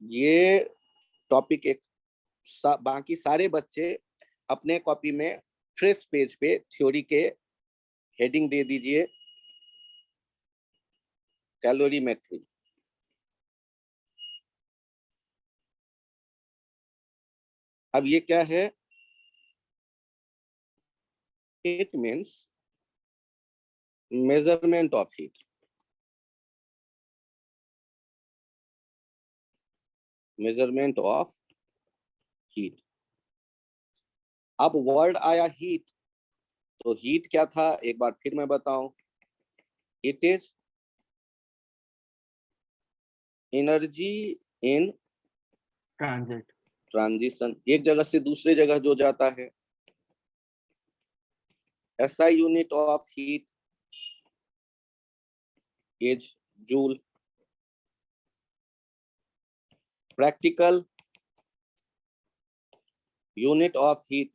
ये टॉपिक एक बाकी सारे बच्चे अपने कॉपी में फ्रेश पेज पे थ्योरी के हेडिंग दे दीजिए कैलोरीमेट्री। अब ये क्या है? It means measurement of heat. Measurement of heat. अब वर्ड आया हीट, तो हीट क्या था एक बार फिर मैं बताऊं। It is energy in transit. Transition, एक जगह से दूसरे जगह जो जाता है। SI unit of heat is joule. Practical unit of heat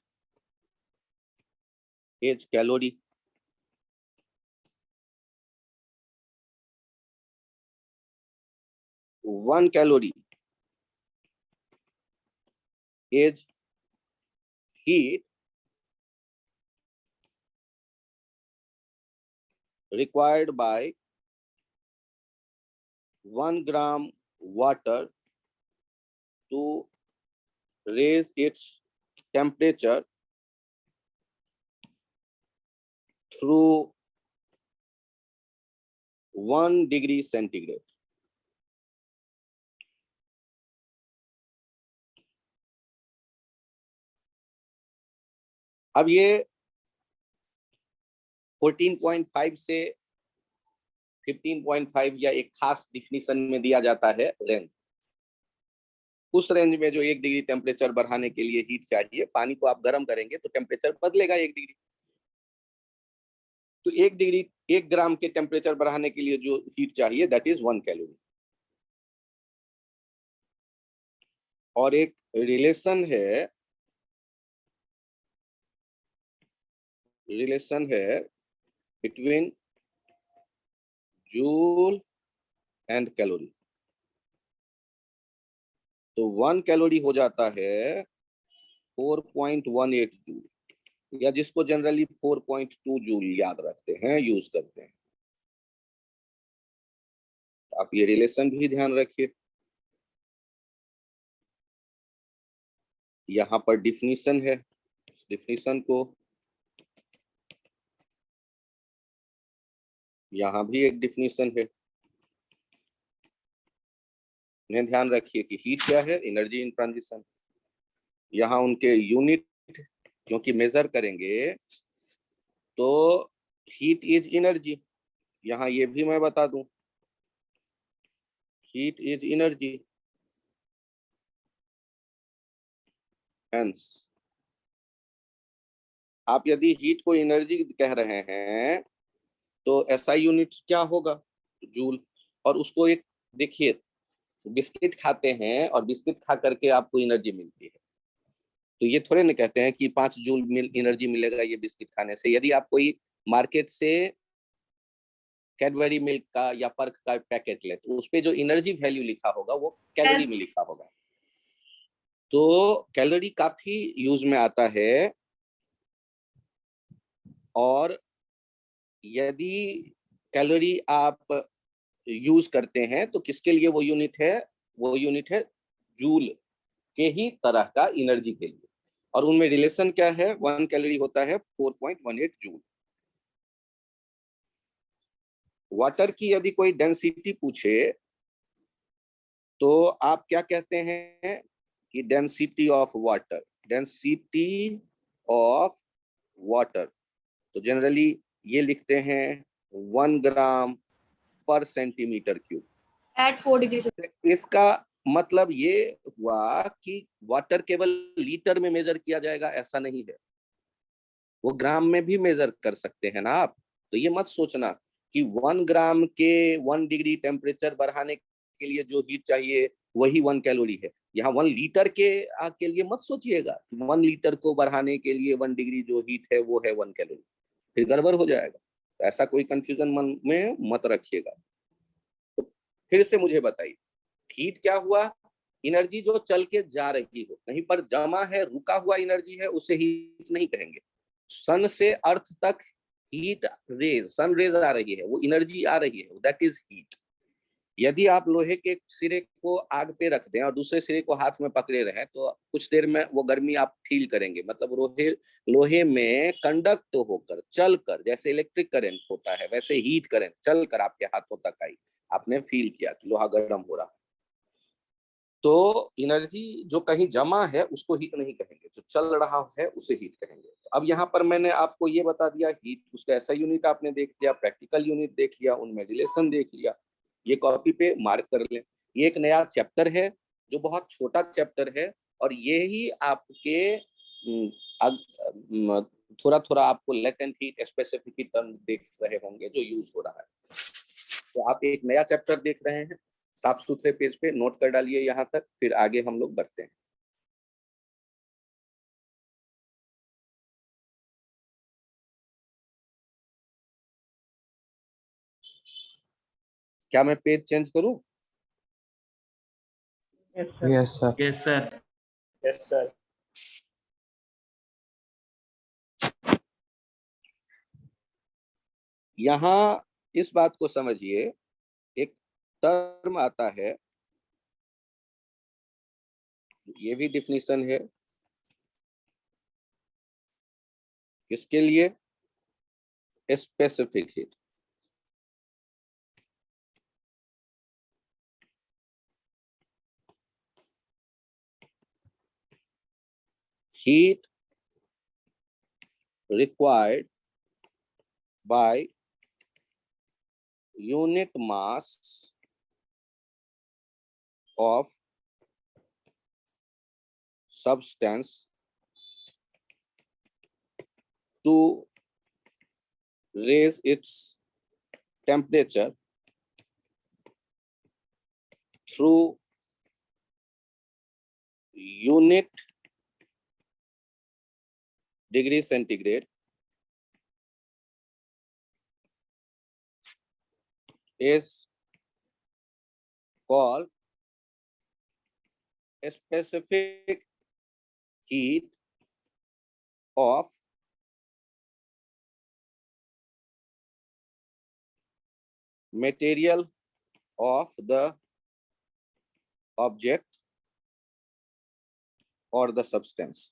is calorie. One calorie is heat required by 1 gram water to raise its temperature through 1 degree centigrade. अब ये 14.5 से 15.5 या एक खास डिफिनीशन में दिया जाता है रेंज। उस रेंज में जो 1 डिग्री टेम्परेचर बढ़ाने के लिए हीट चाहिए, पानी को आप गर्म करेंगे तो टेम्परेचर बदलेगा 1 डिग्री। तो 1 डिग्री 1 ग्राम के टेम्परेचर बढ़ाने के लिए जो हीट चाहिए दैट इज 1 कैलोरी। और एक रिलेशन है बिटवीन जूल एंड कैलोरी। तो 1 कैलोरी हो जाता है 4.18 जूल, या जिसको जनरली 4.2 जूल याद रखते हैं, यूज करते हैं। आप ये रिलेशन भी ध्यान रखिए। यहाँ पर डिफिनीशन है, इस डिफिनीशन को यहाँ भी एक डिफिनीशन है। इन्हें ध्यान रखिए कि हीट क्या है, एनर्जी इन ट्रांजिशन। यहाँ उनके यूनिट क्योंकि मेजर करेंगे तो हीट इज एनर्जी, यहाँ ये भी मैं बता दूं, हीट इज एनर्जी। हेंस आप यदि हीट को एनर्जी कह रहे हैं तो SI यूनिट क्या होगा? जूल। और उसको एक देखिए, बिस्किट खाते हैं और बिस्किट खा करके आपको एनर्जी मिलती है, तो ये थोड़े ना कहते हैं कि 5 जूल एनर्जी मिलेगा ये बिस्किट खाने से। यदि आप कोई मार्केट से कैडबरी मिल्क का या पर्क का पैकेट ले तो उस पे जो एनर्जी वैल्यू लिखा होगा वो कैलोरी में लिखा होगा। तो कैलोरी काफी यूज में आता है। और यदि कैलोरी आप यूज करते हैं तो किसके लिए वो यूनिट है? वो यूनिट है जूल के ही तरह का एनर्जी के लिए। और उनमें रिलेशन क्या है? 1 कैलोरी होता है 4.18 जूल। वाटर की यदि कोई डेंसिटी पूछे तो आप क्या कहते हैं कि density of water, density of water, तो जनरली ये लिखते हैं 1 ग्राम पर सेंटीमीटर क्यूब at 4 डिग्री। इसका मतलब ये हुआ कि वाटर केवल लीटर में मेजर किया जाएगा ऐसा नहीं है, वो ग्राम में भी मेजर कर सकते हैं ना आप। तो ये मत सोचना कि 1 ग्राम के 1 डिग्री टेम्परेचर बढ़ाने के लिए जो हीट चाहिए वही 1 कैलोरी है। यहाँ 1 लीटर के लिए मत सोचिएगा 1 लीटर को बढ़ाने के लिए 1 डिग्री जो हीट है वो है 1 कैलोरी, फिर गड़बड़ हो जाएगा। तो ऐसा कोई कंफ्यूजन मन में मत रखिएगा। तो फिर से मुझे बताइए हीट क्या हुआ? एनर्जी जो चल के जा रही हो, कहीं पर जमा है, रुका हुआ एनर्जी है, उसे हीट नहीं कहेंगे। सन से अर्थ तक हीट रेज, सन रेज आ रही है, वो एनर्जी आ रही है, दैट इज हीट। यदि आप लोहे के सिरे को आग पे रख दें और दूसरे सिरे को हाथ में पकड़े रहें तो कुछ देर में वो गर्मी आप फील करेंगे। मतलब लोहे लोहे में कंडक्ट होकर, चलकर, जैसे इलेक्ट्रिक करंट होता है वैसे हीट करंट चलकर आपके हाथों तक आई, आपने फील किया कि लोहा गर्म हो रहा है। तो एनर्जी जो कहीं जमा है उसको हीट नहीं कहेंगे, जो चल रहा है उसे हीट कहेंगे। अब यहाँ पर मैंने आपको ये बता दिया हीट, उसका ऐसा यूनिट आपने देख लिया, प्रैक्टिकल यूनिट देख लिया, उनमें रिलेशन देख लिया, ये कॉपी पे मार्क कर लें। ये एक नया चैप्टर है जो बहुत छोटा चैप्टर है, और ये ही आपके थोड़ा थोड़ा आपको latent heat, specific heat term देख रहे होंगे जो यूज हो रहा है। तो आप एक नया चैप्टर देख रहे हैं, साफ सुथरे पेज पे नोट कर डालिए यहाँ तक, फिर आगे हम लोग बढ़ते हैं। क्या मैं पेज चेंज करूं? Yes sir. Yes sir. Yes sir. यहाँ इस बात को समझिए, एक टर्म आता है, ये भी डिफिनीशन है किसके लिए? Specific heat. Heat required by unit mass of substance to raise its temperature through unit degree centigrade is called specific heat of material of the object or the substance।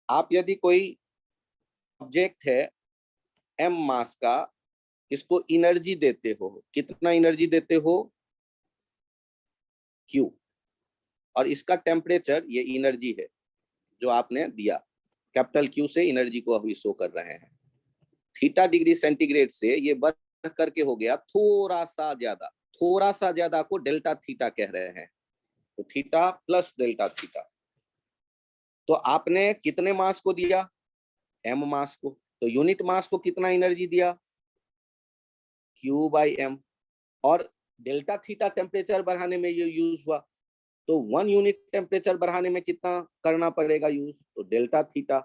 आप यदि कोई ऑब्जेक्ट है m मास का, इसको energy देते हो, कितना energy देते हो? Q, और इसका टेम्परेचर, ये एनर्जी है जो आपने दिया, कैपिटल Q से एनर्जी को अभी शो कर रहे हैं। थीटा डिग्री सेंटीग्रेड से ये बढ़ करके हो गया थोड़ा सा ज्यादा, थोड़ा सा ज्यादा को डेल्टा थीटा कह रहे हैं, तो थीटा प्लस डेल्टा थीटा। तो आपने कितने मास को दिया? m मास को, तो यूनिट मास को कितना एनर्जी दिया? Q बाई m, और डेल्टा थीटा टेम्परेचर बढ़ाने में ये यूज हुआ, तो 1 यूनिट टेम्परेचर बढ़ाने में कितना करना पड़ेगा यूज? तो डेल्टा थीटा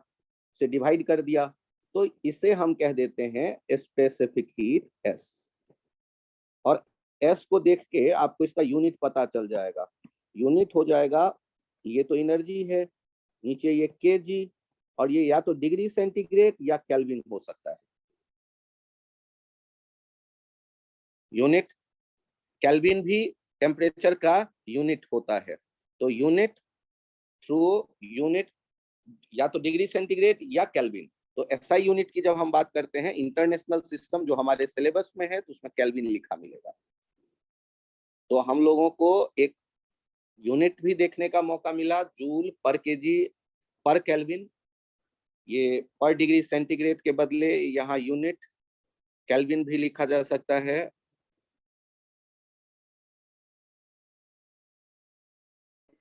से डिवाइड कर दिया, तो इसे हम कह देते हैं स्पेसिफिक हीट S। और S को देख के आपको इसका यूनिट पता चल जाएगा, यूनिट हो जाएगा, ये तो एनर्जी है, नीचे ये kg, और ये या तो डिग्री सेंटीग्रेड या केल्विन हो सकता है। यूनिट केल्विन भी टेम्परेचर का यूनिट होता है, तो यूनिट थ्रू यूनिट या तो डिग्री सेंटीग्रेड या केल्विन। तो एसआई यूनिट की जब हम बात करते हैं इंटरनेशनल सिस्टम जो हमारे सिलेबस में है, तो उसमें केल्विन लिखा मिलेगा। तो हम लोगों को एक यूनिट भी देखने का मौका मिला, जूल पर केजी पर केल्विन। ये पर डिग्री सेंटीग्रेड के बदले यहाँ यूनिट केल्विन भी लिखा जा सकता है।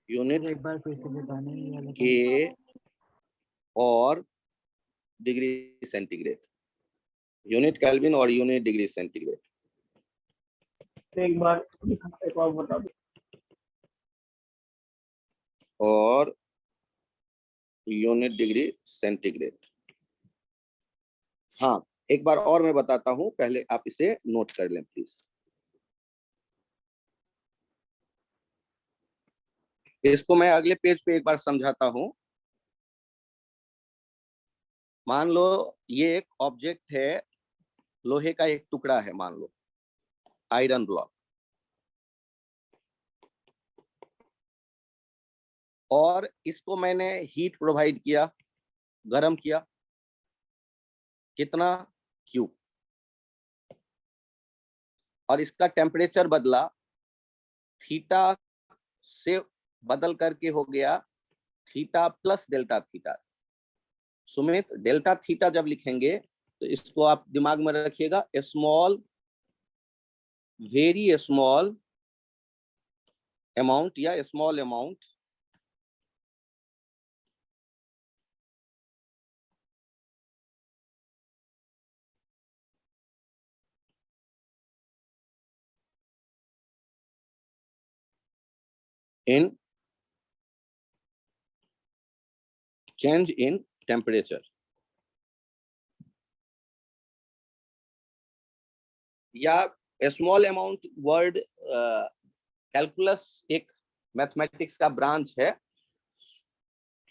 यूनिट एक बार फिर से बताना ये वाला के और डिग्री सेंटीग्रेड, यूनिट केल्विन और यूनिट डिग्री सेंटीग्रेड। एक बार एक और बता दो। और यूनिट डिग्री सेंटीग्रेड। हाँ, एक बार और मैं बताता हूं, पहले आप इसे नोट कर लें प्लीज। इसको मैं अगले पेज पे एक बार समझाता हूं। मान लो ये एक ऑब्जेक्ट है, लोहे का एक टुकड़ा है, मान लो आयरन ब्लॉक, और इसको मैंने हीट प्रोवाइड किया, गरम किया, कितना, क्यू, और इसका टेम्परेचर बदला, थीटा से बदल करके हो गया theta plus delta theta. Sumit, delta theta जब लिखेंगे तो इसको आप दिमाग में रखिएगा, स्मॉल, वेरी स्मॉल अमाउंट या small amount in change in temperature, या स्मॉल अमाउंट वर्ड कैलकुलस एक मैथमेटिक्स का ब्रांच है,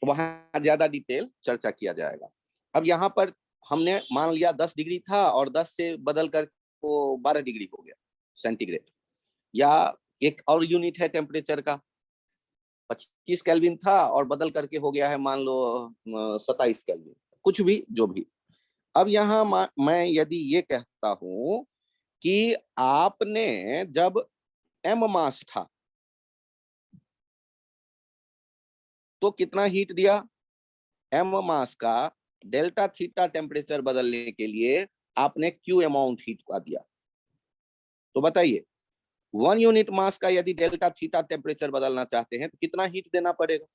वहां ज्यादा डिटेल चर्चा किया जाएगा। अब यहाँ पर हमने मान लिया 10 डिग्री था और 10 से बदल कर वो 12 डिग्री हो गया सेंटीग्रेड, या एक और यूनिट है टेम्परेचर का, 25 केल्विन था और बदल करके हो गया है मान लो 27 केल्विन, कुछ भी जो भी। अब यहाँ मैं यदि ये कहता हूं कि आपने जब एम मास था तो कितना हीट दिया, एम मास का डेल्टा थीटा टेम्परेचर बदलने के लिए आपने क्यू अमाउंट हीट का दिया। तो बताइए 1 यूनिट मास का यदि डेल्टा थीटा टेम्परेचर बदलना चाहते हैं तो कितना हीट देना पड़ेगा,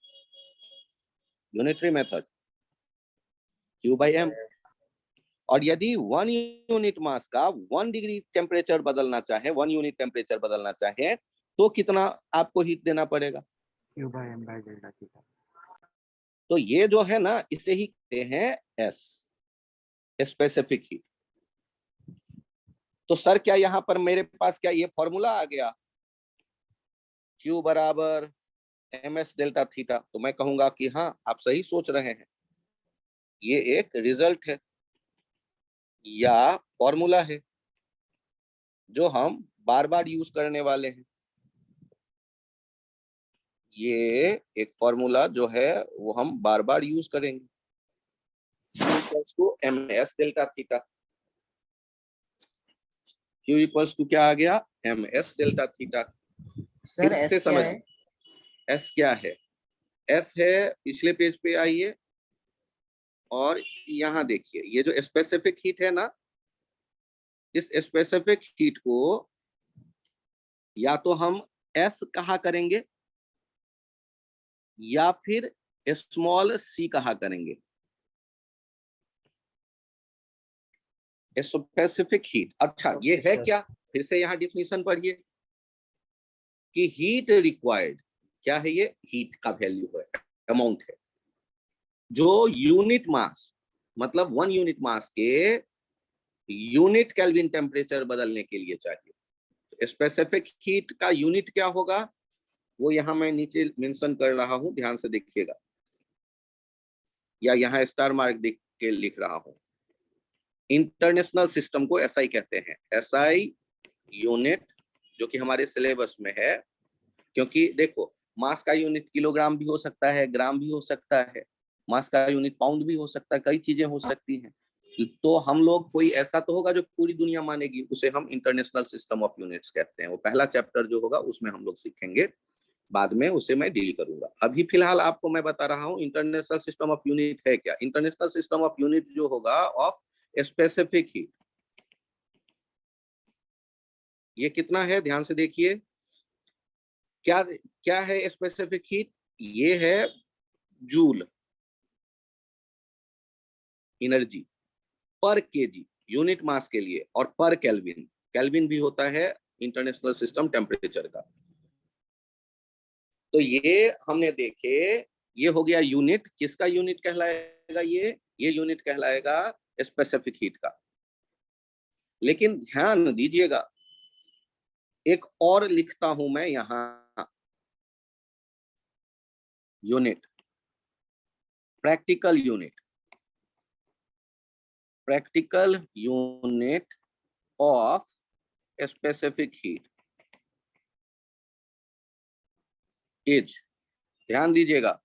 unitary method, Q by M. और यदि 1 यूनिट मास का 1 डिग्री टेम्परेचर बदलना चाहे, 1 यूनिट टेम्परेचर बदलना चाहे तो कितना आपको हीट देना पड़ेगा, Q by M by delta theta. तो ये जो है ना इसे ही कहते हैं एस, स्पेसिफिक हीट। तो सर क्या यहाँ पर मेरे पास क्या ये फॉर्मूला आ गया, Q बराबर ms डेल्टा थीटा, तो मैं कहूंगा कि हाँ आप सही सोच रहे हैं, ये एक रिजल्ट है या फॉर्मूला है जो हम बार बार यूज करने वाले हैं। ये एक फॉर्मूला जो है वो हम बार बार यूज करेंगे, Q ms delta theta. Q equals to क्या आ गया, ms डेल्टा थीटा। सर फिर से एस क्या समझ, है? S क्या है, S है, पिछले पेज पे आइए और यहाँ देखिए ये जो स्पेसिफिक हीट है ना, इस स्पेसिफिक हीट को या तो हम S कहा करेंगे या फिर स्मॉल c कहा करेंगे। स्पेसिफिक हीट, अच्छा ये है क्या, फिर से यहाँ डिफिनीशन पढ़िए कि हीट रिक्वायर्ड, क्या है ये, हीट का वैल्यू है, अमाउंट है जो यूनिट मास, मतलब 1 यूनिट मास के यूनिट केल्विन टेम्परेचर बदलने के लिए चाहिए। स्पेसिफिक हीट का यूनिट क्या होगा वो यहाँ मैं नीचे मेंशन कर रहा हूं, ध्यान से देखिएगा, या यहाँ स्टार मार्क देख के लिख रहा हूं। इंटरनेशनल सिस्टम को एसआई कहते हैं, एसआई यूनिट, जो कि हमारे सिलेबस में है। क्योंकि देखो मास का यूनिट किलोग्राम भी हो सकता है, ग्राम भी हो सकता है, मास का यूनिट पाउंड भी हो सकता है, कई चीजें हो सकती हैं। तो हम लोग कोई ऐसा तो होगा जो पूरी दुनिया मानेगी, उसे हम इंटरनेशनल सिस्टम ऑफ यूनिट्स कहते हैं। वो पहला चैप्टर जो होगा उसमें हम लोग सीखेंगे, बाद में उसे मैं डील करूंगा। अभी फिलहाल आपको मैं बता रहा हूँ इंटरनेशनल सिस्टम ऑफ यूनिट है क्या। इंटरनेशनल सिस्टम ऑफ यूनिट जो होगा ऑफ स्पेसिफिक हीट, ये कितना है ध्यान से देखिए, क्या क्या है स्पेसिफिक हीट, ये है जूल एनर्जी पर केजी यूनिट मास के लिए, और पर केल्विन, केल्विन भी होता है इंटरनेशनल सिस्टम टेम्परेचर का। तो ये हमने देखे, ये हो गया यूनिट, किसका यूनिट कहलाएगा, ये यूनिट कहलाएगा स्पेसिफिक हीट का। लेकिन ध्यान दीजिएगा, एक और लिखता हूं मैं यहां, unit, practical unit, practical unit of specific heat is, ध्यान दीजिएगा,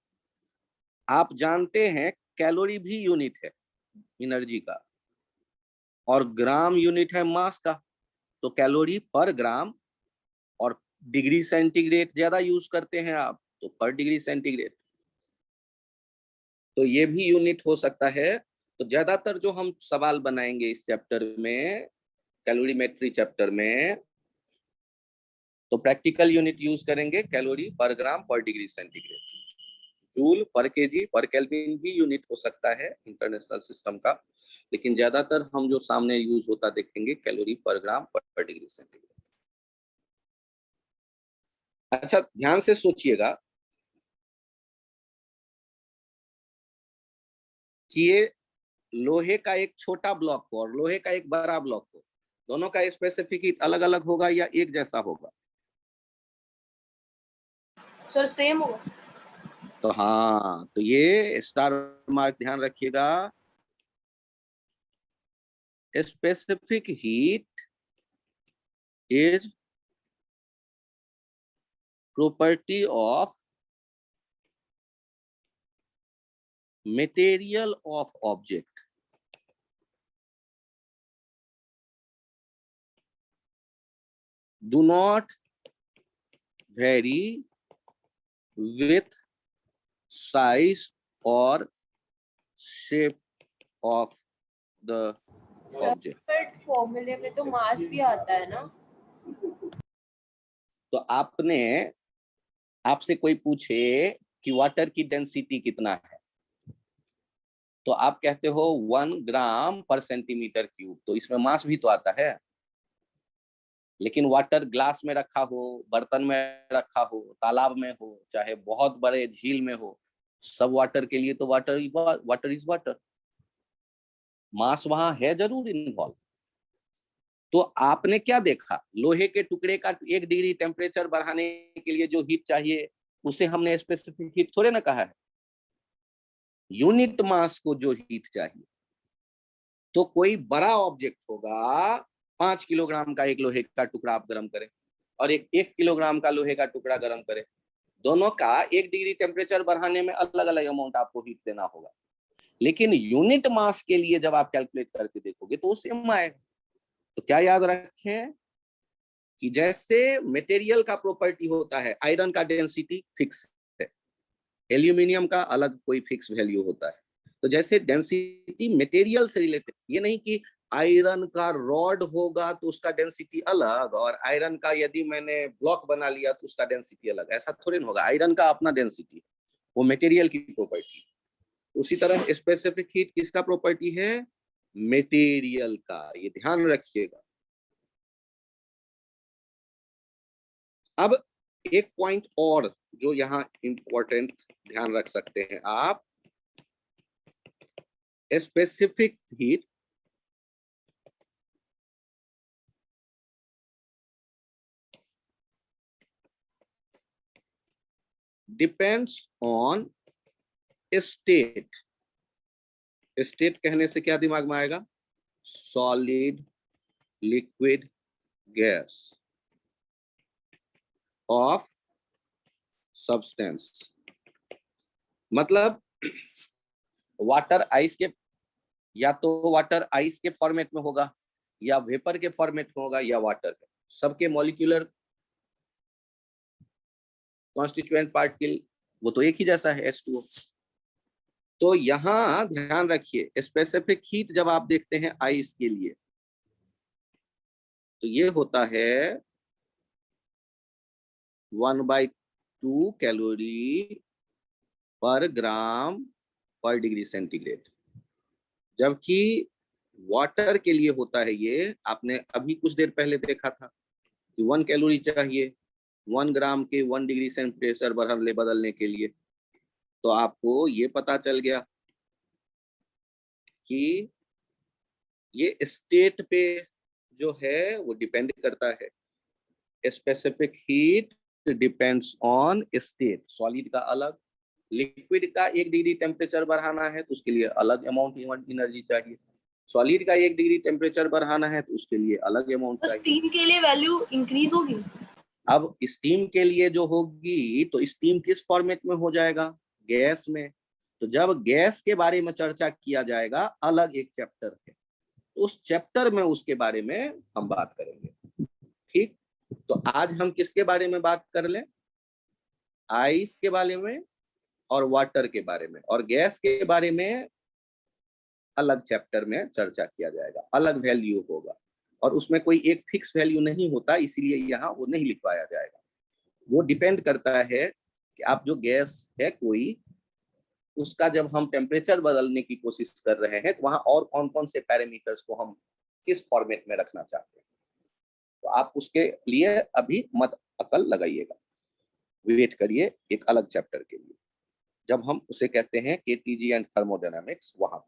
आप जानते हैं कैलोरी भी यूनिट है एनर्जी का और ग्राम यूनिट है मास का, तो कैलोरी पर ग्राम, और डिग्री सेंटीग्रेड ज्यादा यूज करते हैं आप तो पर डिग्री सेंटीग्रेड, तो ये भी यूनिट हो सकता है। तो ज्यादातर जो हम सवाल बनाएंगे इस चैप्टर में, कैलोरीमेट्री चैप्टर में, तो प्रैक्टिकल यूनिट यूज करेंगे कैलोरी पर ग्राम पर डिग्री सेंटीग्रेड। जूल पर केजी पर केल्विन भी यूनिट हो सकता है इंटरनेशनल सिस्टम का, लेकिन ज्यादातर हम जो सामने यूज होता देखेंगे कैलोरी पर ग्राम पर डिग्री सेंटीग्रेड। अच्छा ध्यान से सोचिएगा कि ये लोहे का एक छोटा ब्लॉक हो और लोहे का एक बड़ा ब्लॉक हो, दोनों का स्पेसिफिक हीट अलग अलग होगा या एक जैसा होगा? सर सेम होगा। तो हाँ, तो ये स्टार मार्क ध्यान रखिएगा, specific heat is property of material of object, do not vary with size or shape of the object। But फॉर्मूले में तो मास भी आता है ना। तो आपसे कोई पूछे कि वाटर की डेंसिटी कितना है, तो आप कहते हो 1 ग्राम पर सेंटीमीटर क्यूब, तो इसमें मास भी तो आता है। लेकिन वाटर ग्लास में रखा हो, बर्तन में रखा हो, तालाब में हो, चाहे बहुत बड़े झील में हो, सब वाटर के लिए तो वाटर इज वाटर, मास वहां है जरूर इन्वॉल्व। तो आपने क्या देखा, लोहे के टुकड़े का 1 डिग्री टेम्परेचर बढ़ाने के लिए जो हीट चाहिए उसे हमने स्पेसिफिक हीट थोड़े ना कहा है, यूनिट मास को जो हीट चाहिए। तो कोई बड़ा ऑब्जेक्ट होगा, 5 किलोग्राम का एक लोहे का टुकड़ा आप गर्म करें और एक 1 किलोग्राम का लोहे का टुकड़ा गर्म करें, दोनों का 1 डिग्री टेम्परेचर बढ़ाने में अलग अलग अमाउंट आपको हीट देना होगा, लेकिन यूनिट मास के लिए जब आप कैलकुलेट करके देखोगे तो सेम आएगा। तो क्या याद रखें कि जैसे मटेरियल का प्रॉपर्टी होता है, आयरन का डेंसिटी फिक्स है, एल्यूमिनियम का अलग कोई फिक्स वैल्यू होता है, तो जैसे डेंसिटी मटेरियल से रिलेटेड, ये नहीं कि आयरन का रॉड होगा तो उसका डेंसिटी अलग और आयरन का यदि मैंने ब्लॉक बना लिया तो उसका डेंसिटी अलग, ऐसा थोड़ी ना होगा। आयरन का अपना डेंसिटी, वो मटेरियल की प्रॉपर्टी। उसी तरह स्पेसिफिक हीट किसका प्रॉपर्टी है? मटेरियल का, ये ध्यान रखिएगा। अब एक पॉइंट और जो यहाँ इंपॉर्टेंट ध्यान रख सकते हैं आप, specific heat depends on state. State कहने से क्या दिमाग में आएगा? Solid, liquid, gas off substance. मतलब वाटर आइस के, या तो वाटर आइस के फॉर्मेट में होगा या वेपर के फॉर्मेट में होगा या वाटर के, सबके मॉलिक्यूलर कॉन्स्टिट्यूएंट पार्टिकल वो तो एक ही जैसा है, H2O। तो यहां ध्यान रखिए, स्पेसिफिक हीट जब आप देखते हैं आइस के लिए तो ये होता है 1/2 कैलोरी पर ग्राम पर डिग्री सेंटीग्रेड, जबकि वाटर के लिए होता है, ये आपने अभी कुछ देर पहले देखा था कि 1 कैलोरी चाहिए 1 ग्राम के 1 डिग्री सेंटीग्रेड बदलने के लिए। तो आपको ये पता चल गया कि ये स्टेट पे जो है वो डिपेंड करता है। Specific heat depends on state, solid का अलग, लिक्विड का 1 डिग्री टेम्परेचर बढ़ाना है तो उसके लिए अलग अमाउंट एनर्जी चाहिए, सॉलिड का 1 डिग्री टेम्परेचर बढ़ाना है तो उसके लिए अलग अमाउंट तो चाहिए। स्टीम के लिए वैल्यू इंक्रीज होगी। अब स्टीम के लिए जो होगी तो स्टीम किस फॉर्मेट में हो जाएगा, गैस में। तो जब गैस के बारे में चर्चा किया जाएगा अलग एक चैप्टर है, तो उस चैप्टर में उसके बारे में हम बात करेंगे। ठीक, तो आज हम किसके बारे में बात कर लें, आइस के बारे में और वाटर के बारे में, और गैस के बारे में अलग चैप्टर में चर्चा किया जाएगा, अलग वैल्यू होगा और उसमें कोई एक फिक्स वैल्यू नहीं होता, इसीलिए यहाँ वो नहीं लिखवाया जाएगा। वो डिपेंड करता है कि आप जो गैस है कोई, उसका जब हम टेम्परेचर बदलने की कोशिश कर रहे हैं तो वहां और कौन कौन से पैरामीटर्स को हम किस फॉर्मेट में रखना चाहते हैं, तो आप उसके लिए अभी मत अकल लगाइएगा, वेट करिए एक अलग चैप्टर के लिए, जब हम उसे कहते हैं केटीजी एंड थर्मोडायनामिक्स वहां।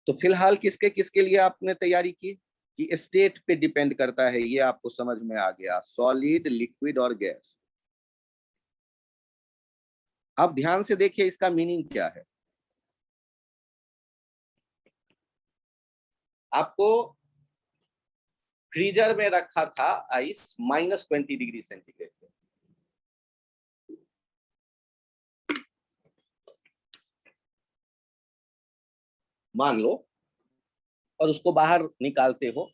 तो फिलहाल किसके किसके लिए आपने तैयारी की कि स्टेट पे डिपेंड करता है, ये आपको समझ में आ गया, सॉलिड, लिक्विड और गैस। अब ध्यान से देखिए इसका मीनिंग क्या है। आपको फ्रीजर में रखा था आइस -20 डिग्री सेंटीग्रेड पे, मान लो, और उसको बाहर निकालते हो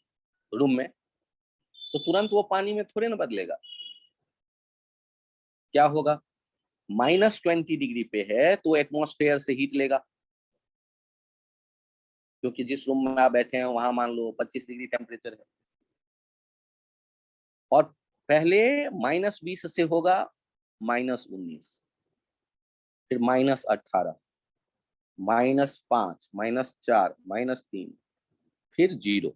रूम में, तो तुरंत वो पानी में थोड़े ना बदलेगा, क्या होगा, -20 डिग्री पे है तो एटमॉस्फेयर से हीट लेगा, क्योंकि जिस रूम में आप बैठे हैं वहां मान लो 25 डिग्री टेम्परेचर है, और पहले -20 से होगा -19, फिर -18, -5, -4, -3, फिर 0।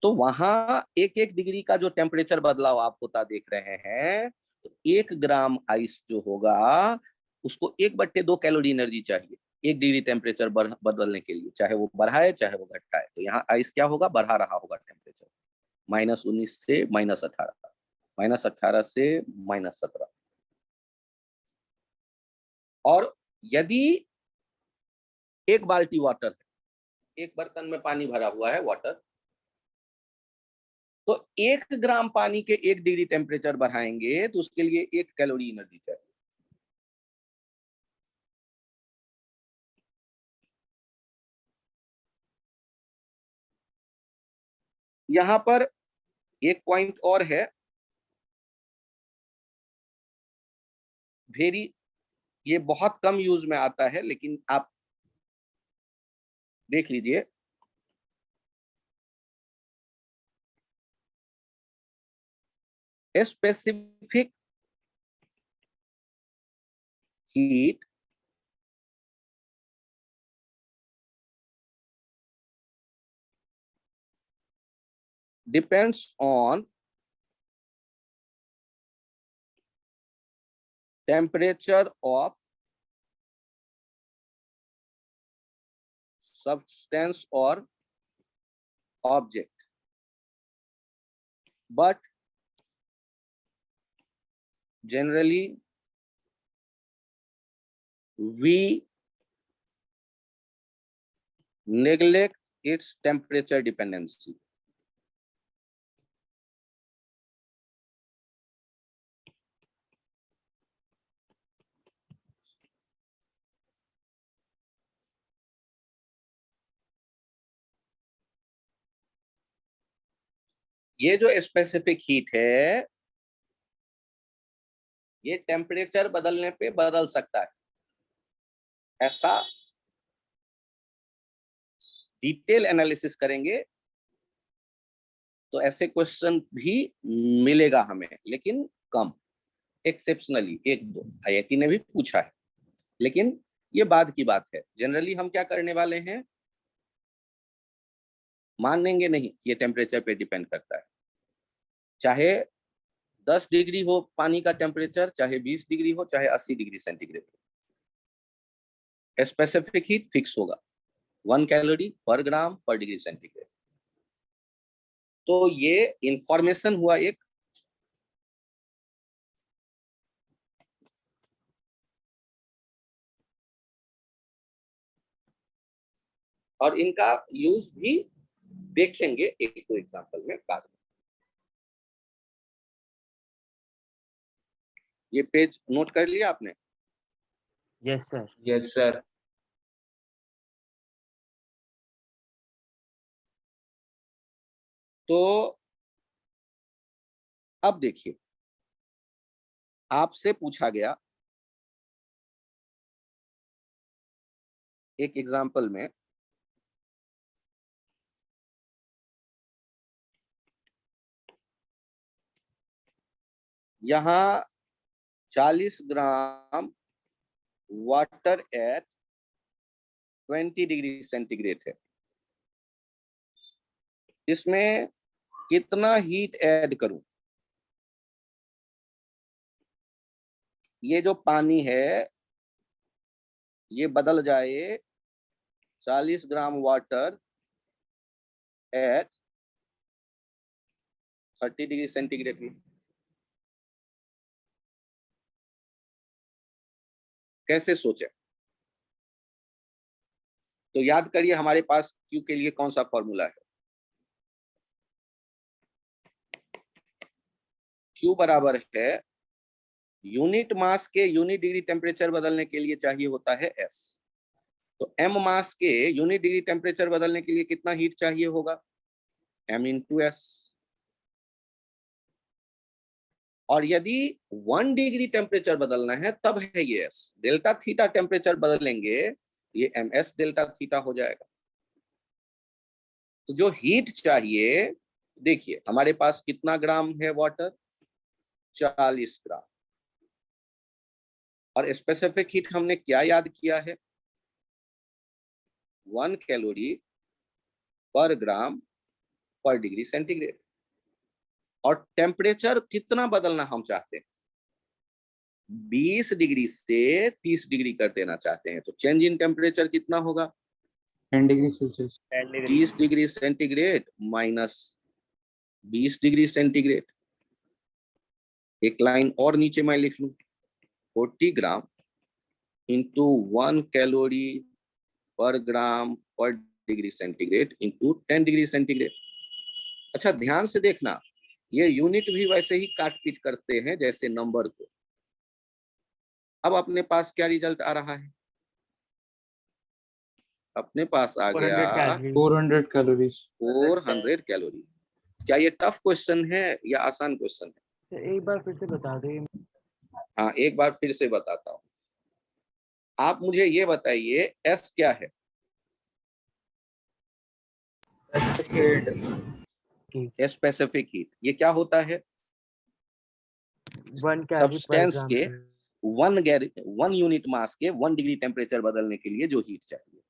तो वहां एक एक डिग्री का जो टेम्परेचर बदलाव आप होता देख रहे हैं, तो 1 ग्राम आइस जो होगा उसको 1/2 कैलोरी एनर्जी चाहिए 1 डिग्री टेम्परेचर बदलने के लिए, चाहे वो बढ़ाए चाहे वो घटाए। तो यहाँ आइस क्या होगा, बढ़ा रहा होगा टेम्परेचर, -19 से -18, -18 से -17। और यदि एक बाल्टी वाटर है, एक बर्तन में पानी भरा हुआ है वाटर, तो 1 ग्राम पानी के 1 डिग्री टेम्परेचर बढ़ाएंगे तो उसके लिए 1 कैलोरी एनर्जी चाहिए। यहां पर एक पॉइंट और है, वेरी, ये बहुत कम यूज में आता है लेकिन आप देख लीजिए, specific heat depends on temperature of substance or object, but generally we neglect its temperature dependency. ये जो स्पेसिफिक हीट है ये टेम्परेचर बदलने पे बदल सकता है, ऐसा डिटेल एनालिसिस करेंगे तो ऐसे क्वेश्चन भी मिलेगा हमें, लेकिन कम, एक्सेप्शनली 1-2 आईआईटी ने भी पूछा है, लेकिन ये बाद की बात है। जनरली हम क्या करने वाले हैं, मानेंगे नहीं ये टेम्परेचर पे डिपेंड करता है, चाहे 10 डिग्री हो पानी का टेम्परेचर, चाहे 20 डिग्री हो, चाहे 80 डिग्री सेंटीग्रेड हो, स्पेसिफिक हीट फिक्स होगा 1 कैलोरी पर ग्राम पर डिग्री सेंटीग्रेड। तो ये इंफॉर्मेशन हुआ एक, और इनका यूज भी देखेंगे एक दो एग्जाम्पल में बाद में। ये पेज नोट कर लिया आपने? Yes sir. Yes sir. तो अब देखिए, आपसे पूछा गया एक एग्जाम्पल में, यहां 40 gram water at 20 degree centigrade है। इसमें कितना हीट ऐड करूं? ये जो पानी है ये बदल जाए 40 gram water at 30 degree centigrade में। कैसे सोचे? तो याद करिए हमारे पास Q के लिए कौन सा फॉर्मूला है? Q बराबर है यूनिट मास के यूनिट डिग्री टेम्परेचर बदलने के लिए चाहिए होता है S। तो M मास के यूनिट डिग्री टेम्परेचर बदलने के लिए कितना हीट चाहिए होगा? M into S। और यदि 1 डिग्री टेम्परेचर बदलना है तब है ये S। डेल्टा थीटा टेम्परेचर बदलेंगे ये MS डेल्टा थीटा हो जाएगा। तो जो हीट चाहिए, देखिए हमारे पास कितना ग्राम है वाटर? 40 ग्राम। और स्पेसिफिक हीट हमने क्या याद किया है? 1 कैलोरी पर ग्राम पर डिग्री सेंटीग्रेड। और टेम्परेचर कितना बदलना हम चाहते हैं? 20 डिग्री से 30 डिग्री कर देना चाहते हैं। तो चेंज इन टेम्परेचर कितना होगा? 10 degree Celsius. 30 degree centigrade minus 20 degree centigrade. एक लाइन और नीचे मैं लिख लूं, 40 ग्राम इंटू 1 कैलोरी पर ग्राम पर degree centigrade into 10 degree centigrade. अच्छा ध्यान से देखना, ये यूनिट भी वैसे ही काट पीट करते हैं जैसे नंबर को। अब अपने पास क्या रिजल्ट आ रहा है? अपने पास आ 400 गया कैलोरी। 400 कैलोरीज। 400 कैलोरी। क्या ये टफ क्वेश्चन है या आसान क्वेश्चन है? तो एक बार फिर से बता दें। हाँ एक बार फिर से बताता हूँ। आप मुझे ये बताइए S क्या है? Specific heat. ये क्या होता है? 1 कैलोरी पर सब्सटेंस ग्राम के 1 यूनिट मास के 1 डिग्री टेम्परेचर बदलने के लिए जो हीट चाहिए।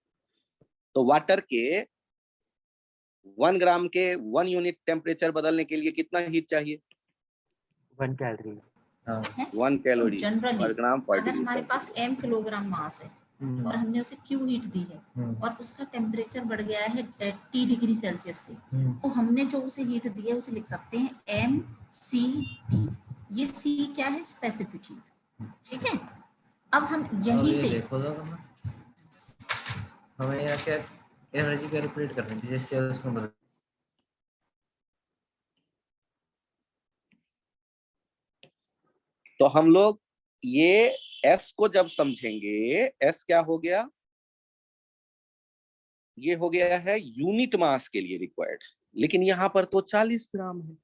तो वाटर के 1 ग्राम के 1 यूनिट टेम्परेचर बदलने के लिए कितना हीट चाहिए? 1 कैलोरी। 1 कैलोरी जनरली पर ग्राम पर अगर डिग्री हमारे पास m किलोग्राम मास है और हमने उसे Q हीट दी है और उसका टेम्परेचर बढ़ गया है T डिग्री सेल्सियस से, तो हमने जो उसे हीट दी है उसे लिख सकते हैं MCT। ये C क्या है? Specific heat. ठीक है, अब हम यही से देखो हमें यहाँ क्या एनर्जी कैलकुलेट करनी थी जिससे उसमें बदल। तो हम लोग ये S को जब समझेंगे, S क्या हो गया? ये हो गया है यूनिट मास के लिए रिक्वायर्ड, लेकिन यहाँ पर तो 40 ग्राम है।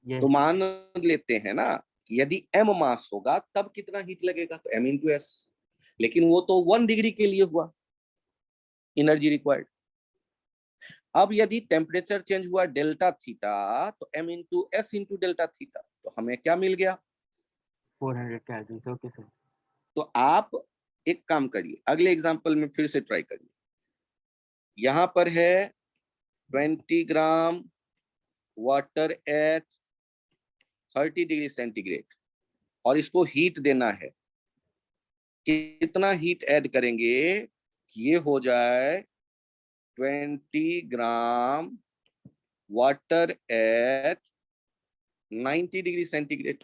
Yes. तो मान लेते हैं ना कि यदि M मास होगा तब कितना हीट लगेगा? तो M इंटू S। लेकिन वो तो 1 डिग्री के लिए हुआ एनर्जी रिक्वायर्ड। अब यदि टेम्परेचर चेंज हुआ डेल्टा थीटा तो M into S into delta theta. तो हमें क्या मिल गया? 400 कैलोरी। Okay sir. तो आप एक काम करिए, अगले एग्जांपल में फिर से ट्राई करिए। यहां पर है 20 gram water at 30 degree centigrade और इसको हीट देना है। कितना हीट ऐड करेंगे? ये हो जाए 20 gram water at 90 degree centigrade.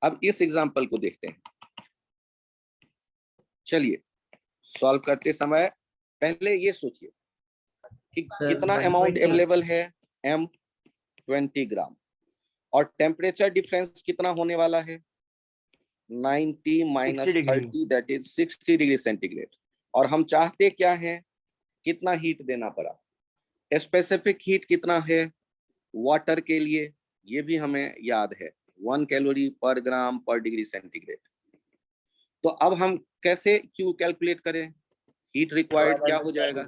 अब इस एग्जांपल को देखते हैं। चलिए सॉल्व करते समय पहले ये सोचिए कि सर, कितना 120 अमाउंट अवेलेबल है, m 20 ग्राम, और टेम्परेचर डिफरेंस कितना होने वाला है, 90 minus 60 degree. 30 that is 60 degree centigrade. और हम चाहते क्या है, कितना हीट देना पड़ा, स्पेसिफिक हीट कितना है वाटर के लिए, ये भी हमें याद है, 1 कैलोरी पर ग्राम पर डिग्री सेंटीग्रेड। तो अब हम कैसे क्यू कैलकुलेट करें, हीट रिक्वायर्ड क्या हो जाएगा,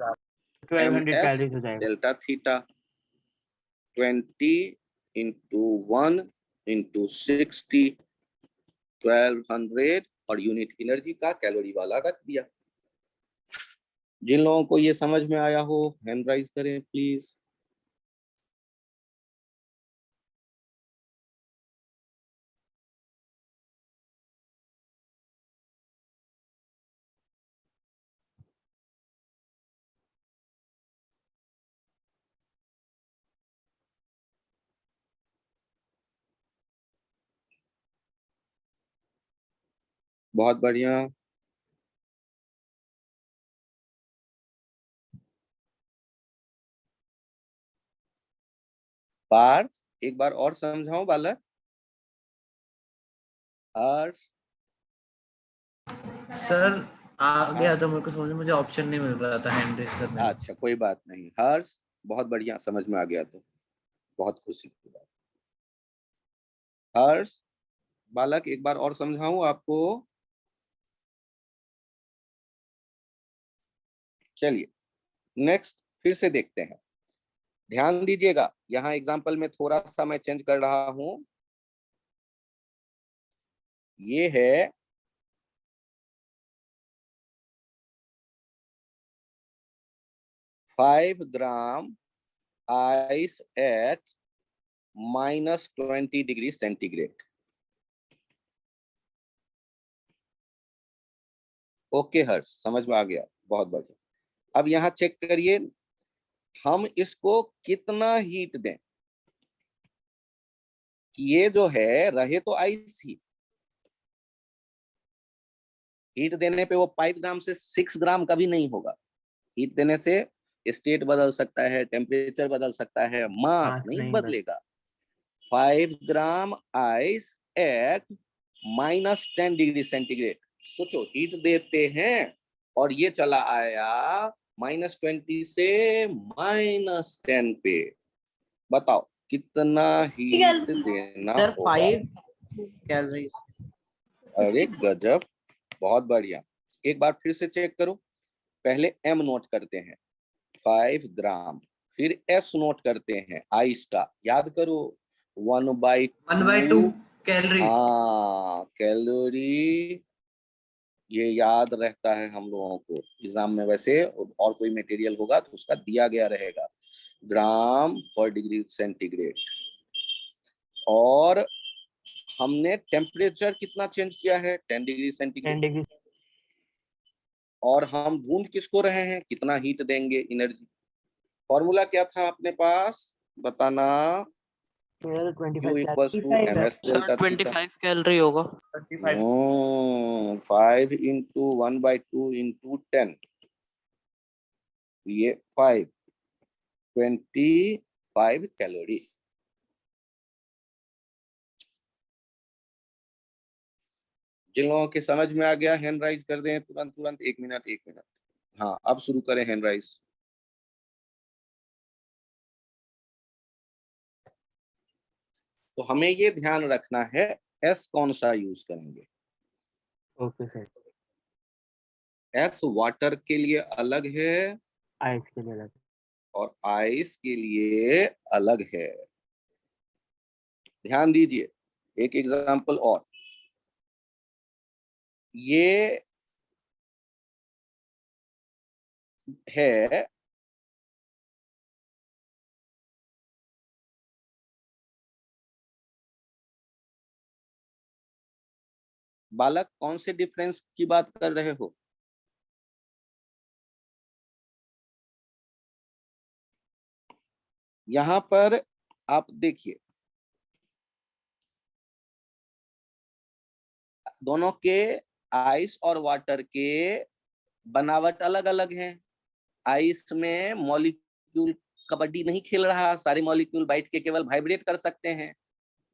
1200 ms कैलोरीज हो जाएगा। डेल्टा थीटा 20 इंटू 1 इंटू 60 1200 और यूनिट एनर्जी का कैलोरी वाला रख दिया। जिन लोगों को ये समझ में आया हो हैंड राइज करें प्लीज। बहुत बढ़िया। पार्थ एक बार और समझाओ बालक। हर्ष, सर आ गया हाँ। था, मेरे को समझ में, मुझे ऑप्शन नहीं मिल रहा था हैंड रेज करने का। अच्छा कोई बात नहीं हर्ष, बहुत बढ़िया समझ में आ गया, तो बहुत खुशी की बात। हर्ष बालक एक बार और समझाऊं आपको। चलिए नेक्स्ट फिर से देखते हैं, ध्यान दीजिएगा, यहाँ एग्जाम्पल में थोड़ा सा मैं चेंज कर रहा हूं। ये है 5 gram ice at -20 degree centigrade. Okay Harsh, समझ में आ गया, बहुत बढ़िया। अब यहाँ चेक करिए हम इसको कितना हीट दें, कि ये जो है रहे तो आइस ही, हीट देने पे वो 5 ग्राम से 6 ग्राम कभी नहीं होगा। हीट देने से स्टेट बदल सकता है, टेम्परेचर बदल सकता है, मास मास नहीं नहीं बदलेगा। 5 gram ice eight -10 degree centigrade. सोचो हीट देते हैं और ये चला आया -20 से -10 पे, बताओ कितना हीट देना सर होगा। 5 कैलोरीज। अरे गजब, बहुत बढ़िया। एक बार फिर से चेक करो, पहले m नोट करते हैं 5 ग्राम, फिर s नोट करते हैं आइस का, याद करो 1/2 कैलोरी। हाँ कैलोरी, ये याद रहता है हम लोगों को एग्जाम में, वैसे और कोई मटेरियल होगा तो उसका दिया गया रहेगा, ग्राम पर डिग्री सेंटीग्रेड। और हमने टेम्परेचर कितना चेंज किया है, 10 डिग्री 10 सेंटीग्रेड। डिग्री। और हम ढूंढ किसको रहे हैं, कितना हीट देंगे, एनर्जी। फॉर्मूला क्या था अपने पास, बताना, sir Q 25 equals to calorie. ms delta theta. 25 calorie होगा। 35 5 इंटू 1/2 इंटू 10, ये 25 कैलोरी। जिन लोगों के समझ में आ गया हैंड राइज कर दें तुरंत तुरंत, 1 मिनट। हाँ अब शुरू करें हैंड राइज। तो हमें ये ध्यान रखना है एस कौन सा यूज करेंगे। Okay sir. एस वाटर के लिए अलग है आइस के लिए अलग। और आइस के लिए अलग है। ध्यान दीजिए, एक एग्जांपल और, ये है बालक, कौन से डिफरेंस की बात कर रहे हो, यहां पर आप देखिए दोनों के आइस और वाटर के बनावट अलग अलग हैं। आइस में मॉलिक्यूल कबड्डी नहीं खेल रहा, सारे मॉलिक्यूल बैठ के केवल वाइब्रेट कर सकते हैं।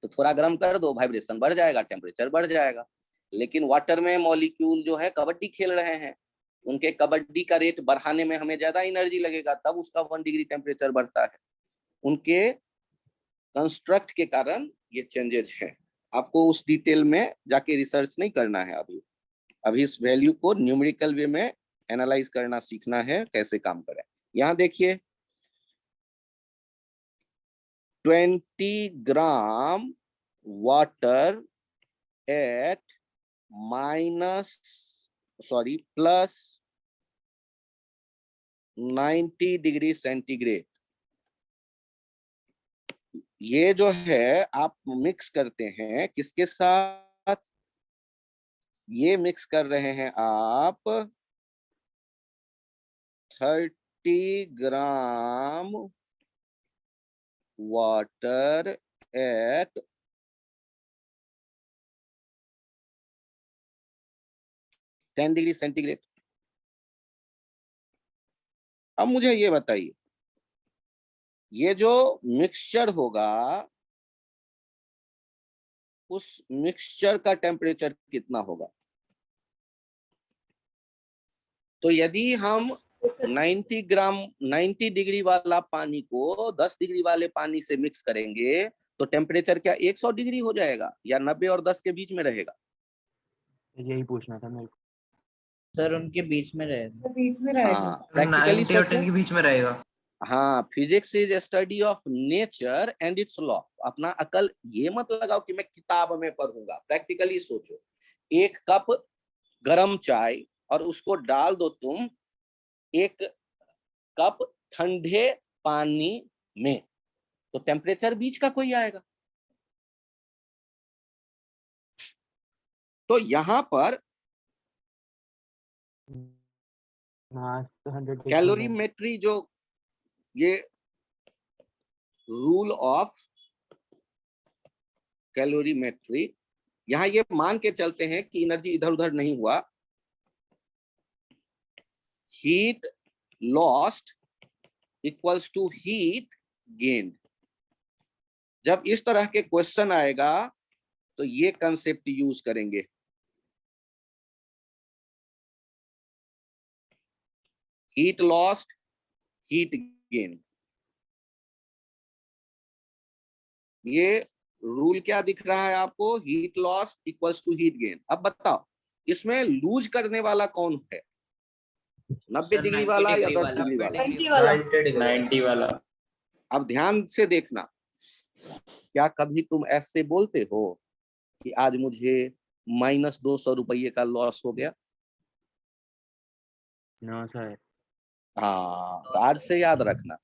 तो थोड़ा गर्म कर दो, वाइब्रेशन बढ़ जाएगा, टेम्परेचर बढ़ जाएगा। लेकिन वाटर में मॉलिक्यूल जो है कबड्डी खेल रहे हैं, उनके कबड्डी का रेट बढ़ाने में हमें ज्यादा एनर्जी लगेगा, तब उसका 1 डिग्री टेम्परेचर बढ़ता है। उनके कंस्ट्रक्ट के कारण ये चेंजेस है। आपको उस डिटेल में जाके रिसर्च नहीं करना है अभी इस वैल्यू को न्यूमेरिकल वे में एनालाइज करना सीखना है, कैसे काम करें। यहाँ देखिए 20 gram water at plus 90 degree centigrade. ये जो है आप मिक्स करते हैं किसके साथ? ये मिक्स कर रहे हैं आप 30 gram water at 10 degree centigrade. अब मुझे ये बताइए, ये जो मिक्सचर होगा उस मिक्सचर का टेम्परेचर कितना होगा? तो यदि हम 90 डिग्री वाला पानी को 10 डिग्री वाले पानी से मिक्स करेंगे तो टेम्परेचर क्या 100 डिग्री हो जाएगा या 90 और 10 के बीच में रहेगा? यही पूछना था मेरे को। सर उनके बीच में रहेगा। बीच में रहेगा। हाँ, प्रैक्टिकली 90 और 10 के बीच में रहेगा। हाँ, physics is study of nature and it's law. अपना अकल ये मत लगाओ कि मैं किताब में पढ़ूंगा, प्रैक्टिकली सोचो। 1 कप गरम चाय और उसको डाल दो तुम 1 कप ठंडे पानी में, तो टेम्परेचर बीच का कोई आएगा। तो यहां पर कैलोरीमेट्री जो ये रूल ऑफ कैलोरीमेट्री, यहां ये मान के चलते हैं कि एनर्जी इधर उधर नहीं हुआ। Heat lost equals to heat gained. जब इस तरह के क्वेश्चन आएगा तो ये कंसेप्ट यूज करेंगे। हीट लॉस्ट हीट गेन, ये रूल क्या दिख रहा है आपको? Heat loss equals to heat gain. अब बताओ इसमें लूज करने वाला कौन है? 90 डिग्री वाला या 10 डिग्री वाला? 90 वाला। अब ध्यान से देखना, क्या कभी तुम ऐसे बोलते हो कि आज मुझे -200 रुपये का लॉस हो गया? No sir. हाँ, तो आज से याद रखना,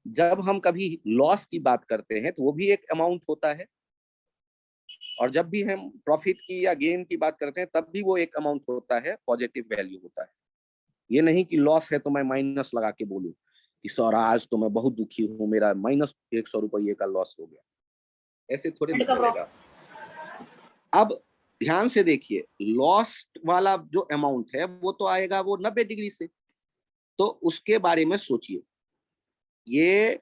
जब हम कभी लॉस की बात करते हैं तो वो भी एक अमाउंट होता है, और जब भी हम प्रॉफिट की या गेन की बात करते हैं तब भी वो एक अमाउंट होता है, पॉजिटिव वैल्यू होता है। ये नहीं कि लॉस है तो मैं माइनस लगा के बोलूं कि सर आज तो मैं बहुत दुखी हूं, मेरा -100 रुपये का लॉस हो गया, ऐसे थोड़े नहीं चलेगा। अब ध्यान से देखिए, लॉस वाला जो अमाउंट है वो तो आएगा वो 90 डिग्री से, तो उसके बारे में सोचिए। ये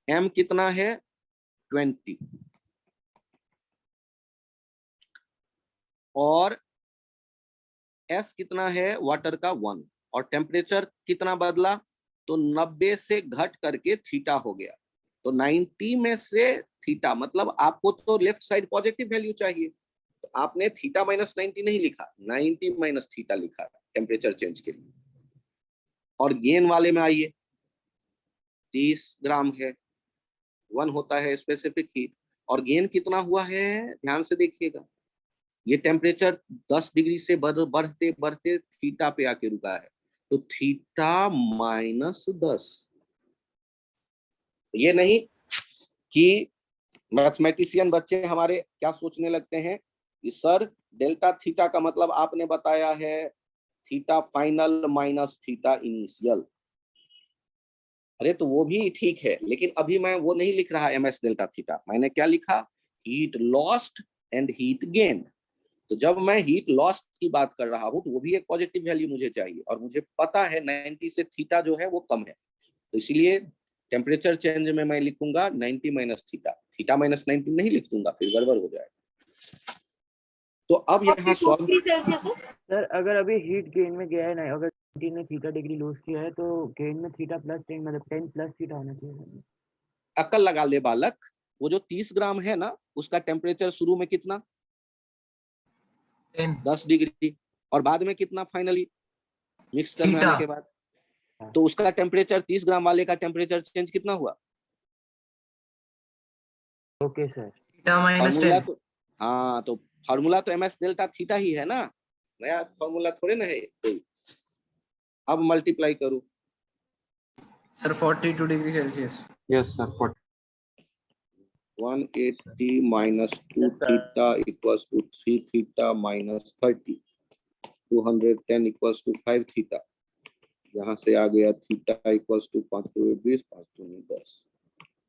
m कितना है? 20, और s कितना है वाटर का? 1, और टेम्परेचर कितना बदला? तो 90 से घट करके थीटा हो गया। तो 90 में से थीटा, मतलब आपको तो लेफ्ट साइड पॉजिटिव वैल्यू चाहिए, तो आपने थीटा -90 नहीं लिखा, 90 - थीटा लिखा टेम्परेचर चेंज के लिए। और गेन वाले में आइए, 30 ग्राम है, 1 होता है स्पेसिफिक हीट, और गेन कितना हुआ है ध्यान से देखिएगा। ये टेम्परेचर 10 डिग्री से बढ़ते बढ़ते थीटा पे आके रुका है, तो थीटा -10। ये नहीं कि मैथमेटिशियन बच्चे हमारे क्या सोचने लगते हैं कि सर डेल्टा थीटा का मतलब आपने बताया है theta final minus theta initial. अरे तो वो भी ठीक है, लेकिन अभी मैं वो नहीं लिख रहा ms डेल्टा थीटा, मैंने क्या लिखा? Heat lost and heat gain. तो जब मैं हीट लॉस की बात कर रहा हूँ तो वो भी एक पॉजिटिव वैल्यू मुझे चाहिए, और मुझे पता है 90 से थीटा जो है वो कम है, तो इसलिए टेम्परेचर चेंज में मैं लिखूंगा 90 माइनस थीटा, थीटा माइनस 90 नहीं लिख दूंगा, फिर गड़बड़ हो जाएगा। तो अब यहाँ सॉल्व, सेल्सियस है सर अगर अभी हीट गेन में गया है ना, अगर 90 ने थीटा डिग्री लूज किया है तो गेन में थीटा प्लस 10 मतलब 10 प्लस थीटा होना चाहिए। अकल लगा ले बालक, वो जो 30 ग्राम है ना उसका टेम्परेचर शुरू में कितना 10 डिग्री, और बाद में कितना फाइनली मिक्सचर में आने के बाद, तो उसका टेम्परेचर 30 ग्राम वाले का टेम्परेचर चेंज कितना हुआ? Okay sir. Theta minus formula 10। तो, हाँ तो फार्मूला तो एम एस डेल्टा थीटा ही है ना, नया फार्मूला थोड़े ना है कोई। अब मल्टीप्लाई करूं sir 42 degree Celsius. Yes sir 40 180 minus 2 theta equals to 3 theta minus 30, 210 equals to 5 theta, यहाँ से आ गया थीटा इक्वल्स टू 5 2 20 5 2 10।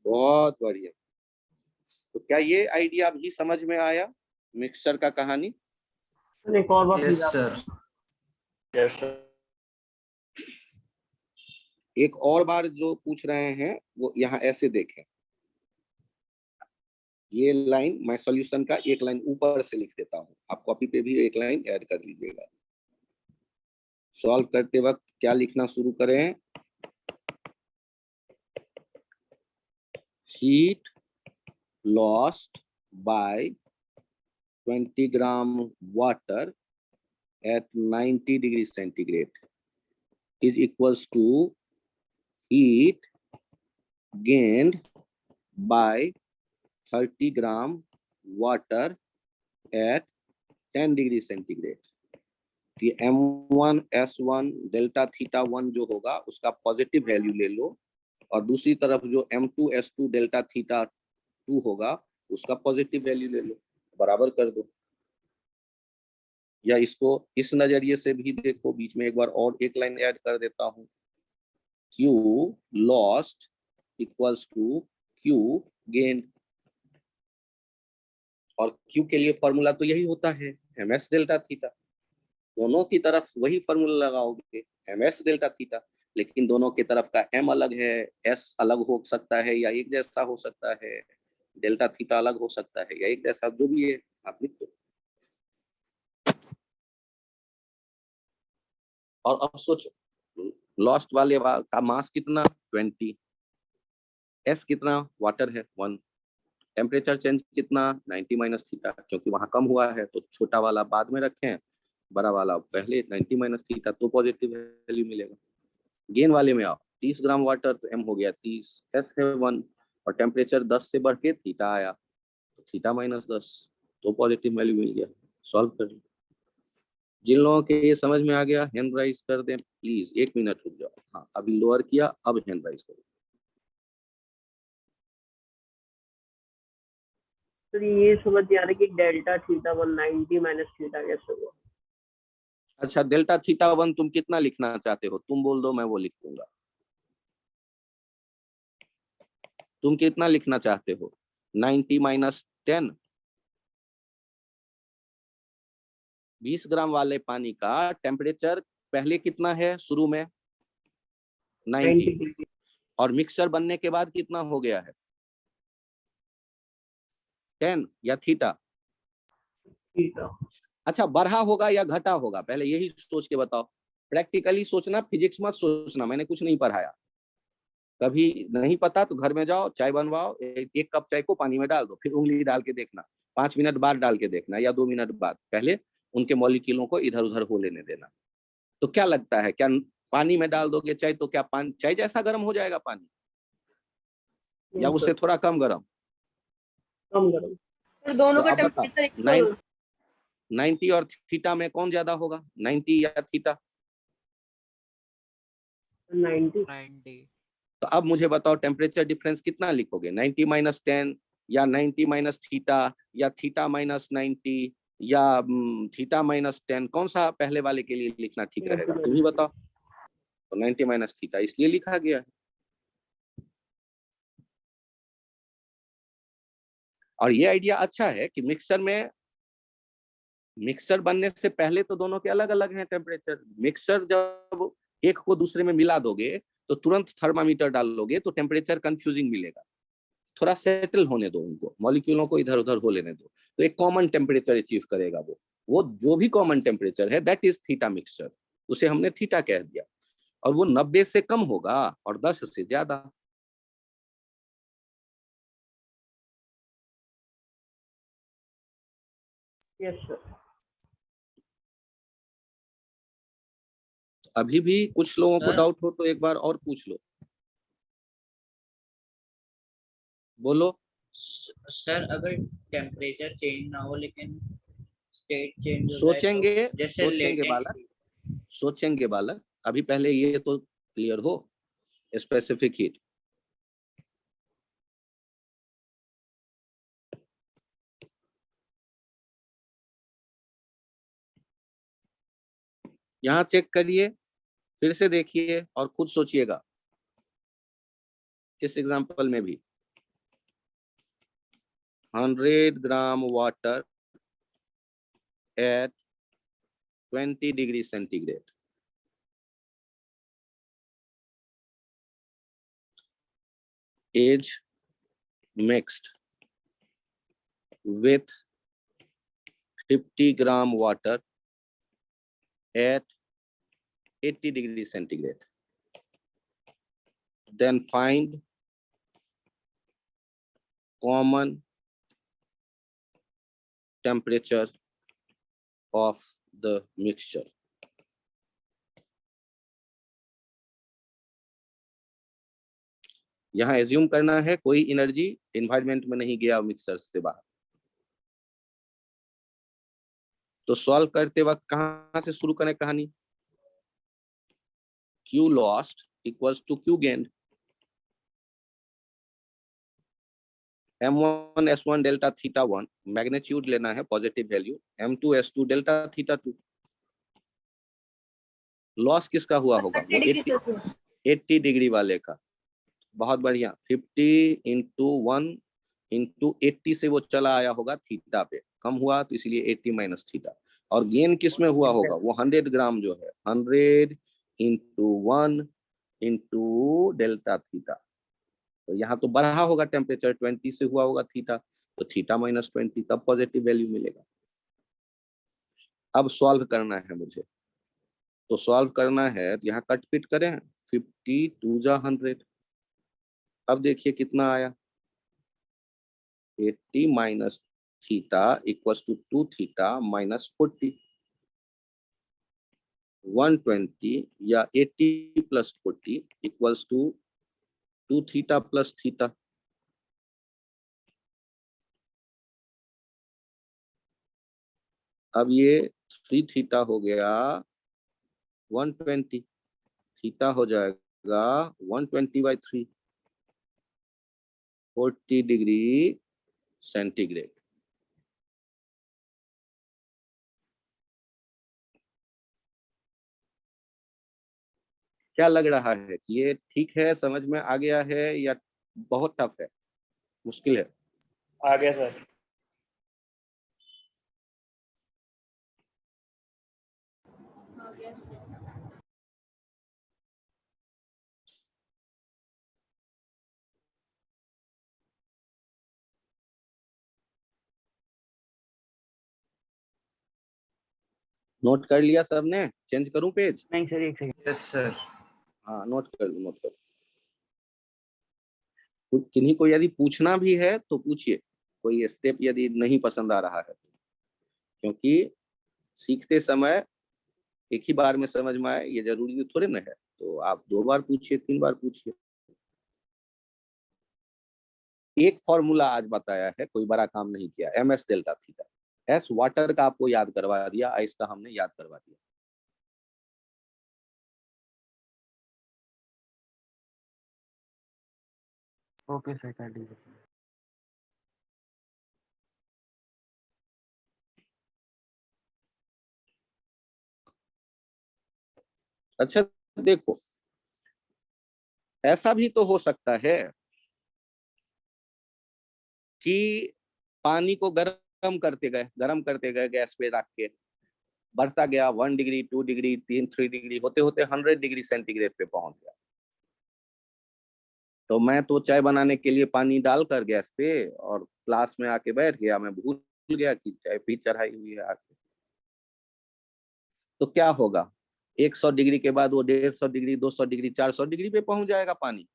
बहुत बढ़िया। तो क्या ये आइडिया भी समझ में आया मिक्सचर का कहानी? एक और बात यस सर। Yes sir. एक और बार जो पूछ रहे हैं वो यहाँ ऐसे देखें, ये लाइन मैं सॉल्यूशन का एक लाइन ऊपर से लिख देता हूँ, आप कॉपी पे भी एक लाइन ऐड कर लीजिएगा। सॉल्व करते वक्त क्या लिखना शुरू करें? Heat lost by 20 gram water at 90 degree centigrade is equals to heat gained by 30 gram water at 10 degree centigrade। ये M1 S1 डेल्टा थीटा 1 जो होगा उसका पॉजिटिव वैल्यू ले लो, और दूसरी तरफ जो M2 S2 डेल्टा थीटा 2 होगा उसका पॉजिटिव वैल्यू ले लो, बराबर कर दो। या इसको इस नजरिए से भी देखो, बीच में एक बार और एक लाइन ऐड कर देता हूं, Q lost equals to Q gain, और Q के लिए फॉर्मूला तो यही होता है ms डेल्टा थीटा, दोनों की तरफ वही फॉर्मूला लगाओगे ms डेल्टा थीटा, लेकिन दोनों की तरफ का m अलग है, s अलग हो सकता है या एक जैसा हो सकता है, डेल्टा थीटा अलग हो सकता है या एक जैसा, जो भी है आप लिख दो। और अब सोचो लॉस्ट वाले का मास कितना 20, एस कितना वाटर है 1, टेम्परेचर चेंज कितना 90 माइनस थीटा, क्योंकि वहां कम हुआ है तो छोटा वाला बाद में रखें, बड़ा वाला पहले 90 माइनस थीटा, तो पॉजिटिव वैल्यू मिलेगा। गेन वाले में आओ, 30 ग्राम वाटर तो एम हो गया 30, एस है 1, और टेम्परेचर 10 से बढ़ के थीटा आया, तो थीटा माइनस 10, तो पॉजिटिव वैल्यू मिल गया। सॉल्व कर, जिन लोगों के ये समझ में आ गया हैंड राइज कर दें प्लीज, 1 मिनट रुक जाओ। हाँ अभी लोअर किया, अब हैंड राइज करो। तो ये समझ नहीं आ रहा कि डेल्टा थीटा 190 माइनस थीटा कैसे हुआ। अच्छा डेल्टा थीटा 1 तुम कितना लिखना चाहते हो, तुम बोल दो मैं वो लिख दूंगा। तुम कितना लिखना चाहते हो? 90 माइनस 10, 20 ग्राम वाले पानी का टेम्परेचर पहले कितना है शुरू में 90, और मिक्सचर बनने के बाद कितना हो गया है 10 या थीटा? अच्छा बढ़ा होगा या घटा होगा, पहले यही सोच के बताओ। प्रैक्टिकली सोचना, फिजिक्स मत सोचना, मैंने कुछ नहीं पढ़ाया। कभी नहीं पता तो घर में जाओ, चाय बनवाओ, एक कप चाय को पानी में डाल दो, फिर उंगली डाल के देखना, 5 मिनट बाद डाल के देखना या 2 मिनट बाद, पहले उनके मॉलिक्यूलों को इधर उधर हो लेने देना। तो क्या लगता है, क्या पानी में डाल दोगे चाय तो क्या पानी चाय जैसा गर्म हो जाएगा पानी, या उससे थोड़ा कम गर्म? कम गर्म। तो दोनों तो का अब बताओ, टेम्परेचर 90 और थीटा में कौन ज्यादा होगा, 90 या थीटा? 90। तो अब मुझे बताओ टेम्परेचर डिफरेंस कितना लिखोगे, 90 माइनस 10 या 90 माइनस थीटा या थीटा माइनस 90 या थीटा माइनस 10, कौन सा पहले वाले के लिए लिखना ठीक रहेगा, तुम ही बताओ। तो 90 माइनस थीटा इसलिए लिखा गया है। और ये आइडिया अच्छा है कि मिक्सर में मिक्सचर बनने से पहले तो दोनों के अलग अलग हैं टेम्परेचर। मिक्सचर जब एक को दूसरे में मिला दोगे तो तुरंत थर्मामीटर डालोगे तो टेम्परेचर कंफ्यूजिंग मिलेगा। थोड़ा सेटल होने दो उनको, मॉलिक्यूलों को इधर उधर हो लेने दो, तो एक कॉमन टेम्परेचर अचीव करेगा। वो जो भी कॉमन टेम्परेचर है दैट इज थीटा मिक्सचर, उसे हमने थीटा कह दिया। और वो 90 से कम होगा और 10 से ज्यादा। Yes sir. अभी भी कुछ लोगों को सर? डाउट हो तो एक बार और पूछ लो, बोलो। सर अगर टेम्परेचर चेंज ना हो लेकिन स्टेट चेंज हो जाए सोचेंगे तो जैसे सोचेंगे बालक, सोचेंगे बालक, अभी पहले ये तो क्लियर हो स्पेसिफिक हीट। यहाँ चेक करिए, फिर से देखिए और खुद सोचिएगा। इस एग्जांपल में भी 100 gram water at 20 degree centigrade, is mixed with 50 gram water at 80 degree centigrade. Then find common temperature of the mixture. यहाँ एज्यूम करना है कोई एनर्जी एनवायरनमेंट में नहीं गया मिक्सर से बाहर। तो सॉल्व करते वक्त कहां से शुरू करें कहानी? Q lost equals to Q gained. M1 S1 delta theta 1 magnitude लेना है positive value, M2 S2 delta theta 2। Loss किसका हुआ होगा? वो 80 डिग्री वाले का। बहुत बढ़िया, 50 इंटू 1 इंटू 80 से वो चला आया होगा थीटा पे, कम हुआ तो इसलिए 80 माइनस थीटा। और गेन किस में हुआ होगा? वो 100 ग्राम जो है, 100 इंटू 1 इंटू डेल्टा थीटा। तो यहाँ तो बढ़ा होगा टेम्परेचर, 20 से हुआ होगा थीटा, तो थीटा माइनस 20, तब पॉजिटिव वैल्यू मिलेगा। अब सॉल्व करना है मुझे, तो सॉल्व करना है तो यहाँ कट पिट करें, 50 2 जा 100। अब देखिए कितना आया, 80 minus theta equals to 2 theta minus 40। 120 या 80 plus 40 equals to 2 theta plus theta. अब ये 3 थीटा हो गया 120, थीटा हो जाएगा 120/3, 40 डिग्री सेंटीग्रेड। क्या लग रहा है कि ये ठीक है, समझ में आ गया है या बहुत टफ है, मुश्किल है? आ गया सर। नोट कर लिया सबने? चेंज करूं पेज? नहीं सर, एक सेकंड। Yes sir. हाँ नोट कर लो, नोट कर लो। किन्हीं को यदि पूछना भी है तो पूछिए, कोई स्टेप यदि नहीं पसंद आ रहा है, क्योंकि सीखते समय एक ही बार में समझ में आए ये जरूरी थोड़े ना है। तो आप 2 बार पूछिए, 3 बार पूछिए। एक फॉर्मूला आज बताया है, कोई बड़ा काम नहीं किया, MS delta theta. S water का आपको याद करवा दिया, आइस का हमने याद करवा दिया। ओके सर, कर दीजिए। अच्छा देखो, ऐसा भी तो हो सकता है कि पानी को गर्म गरम करते गए गैस पे रख के, बढ़ता गया 1 डिग्री 2 डिग्री 3 डिग्री होते होते 100 डिग्री सेंटीग्रेड पे पहुंच गया। तो मैं तो चाय बनाने के लिए पानी डालकर गैस पे और क्लास में आके बैठ गया, मैं भूल गया कि चाय भी चढ़ाई हुई है आके। तो क्या होगा, 100 डिग्री के बाद वो 150 डिग्री 200 डिग्री 400 डिग्री पे पहुंच जाएगा पानी।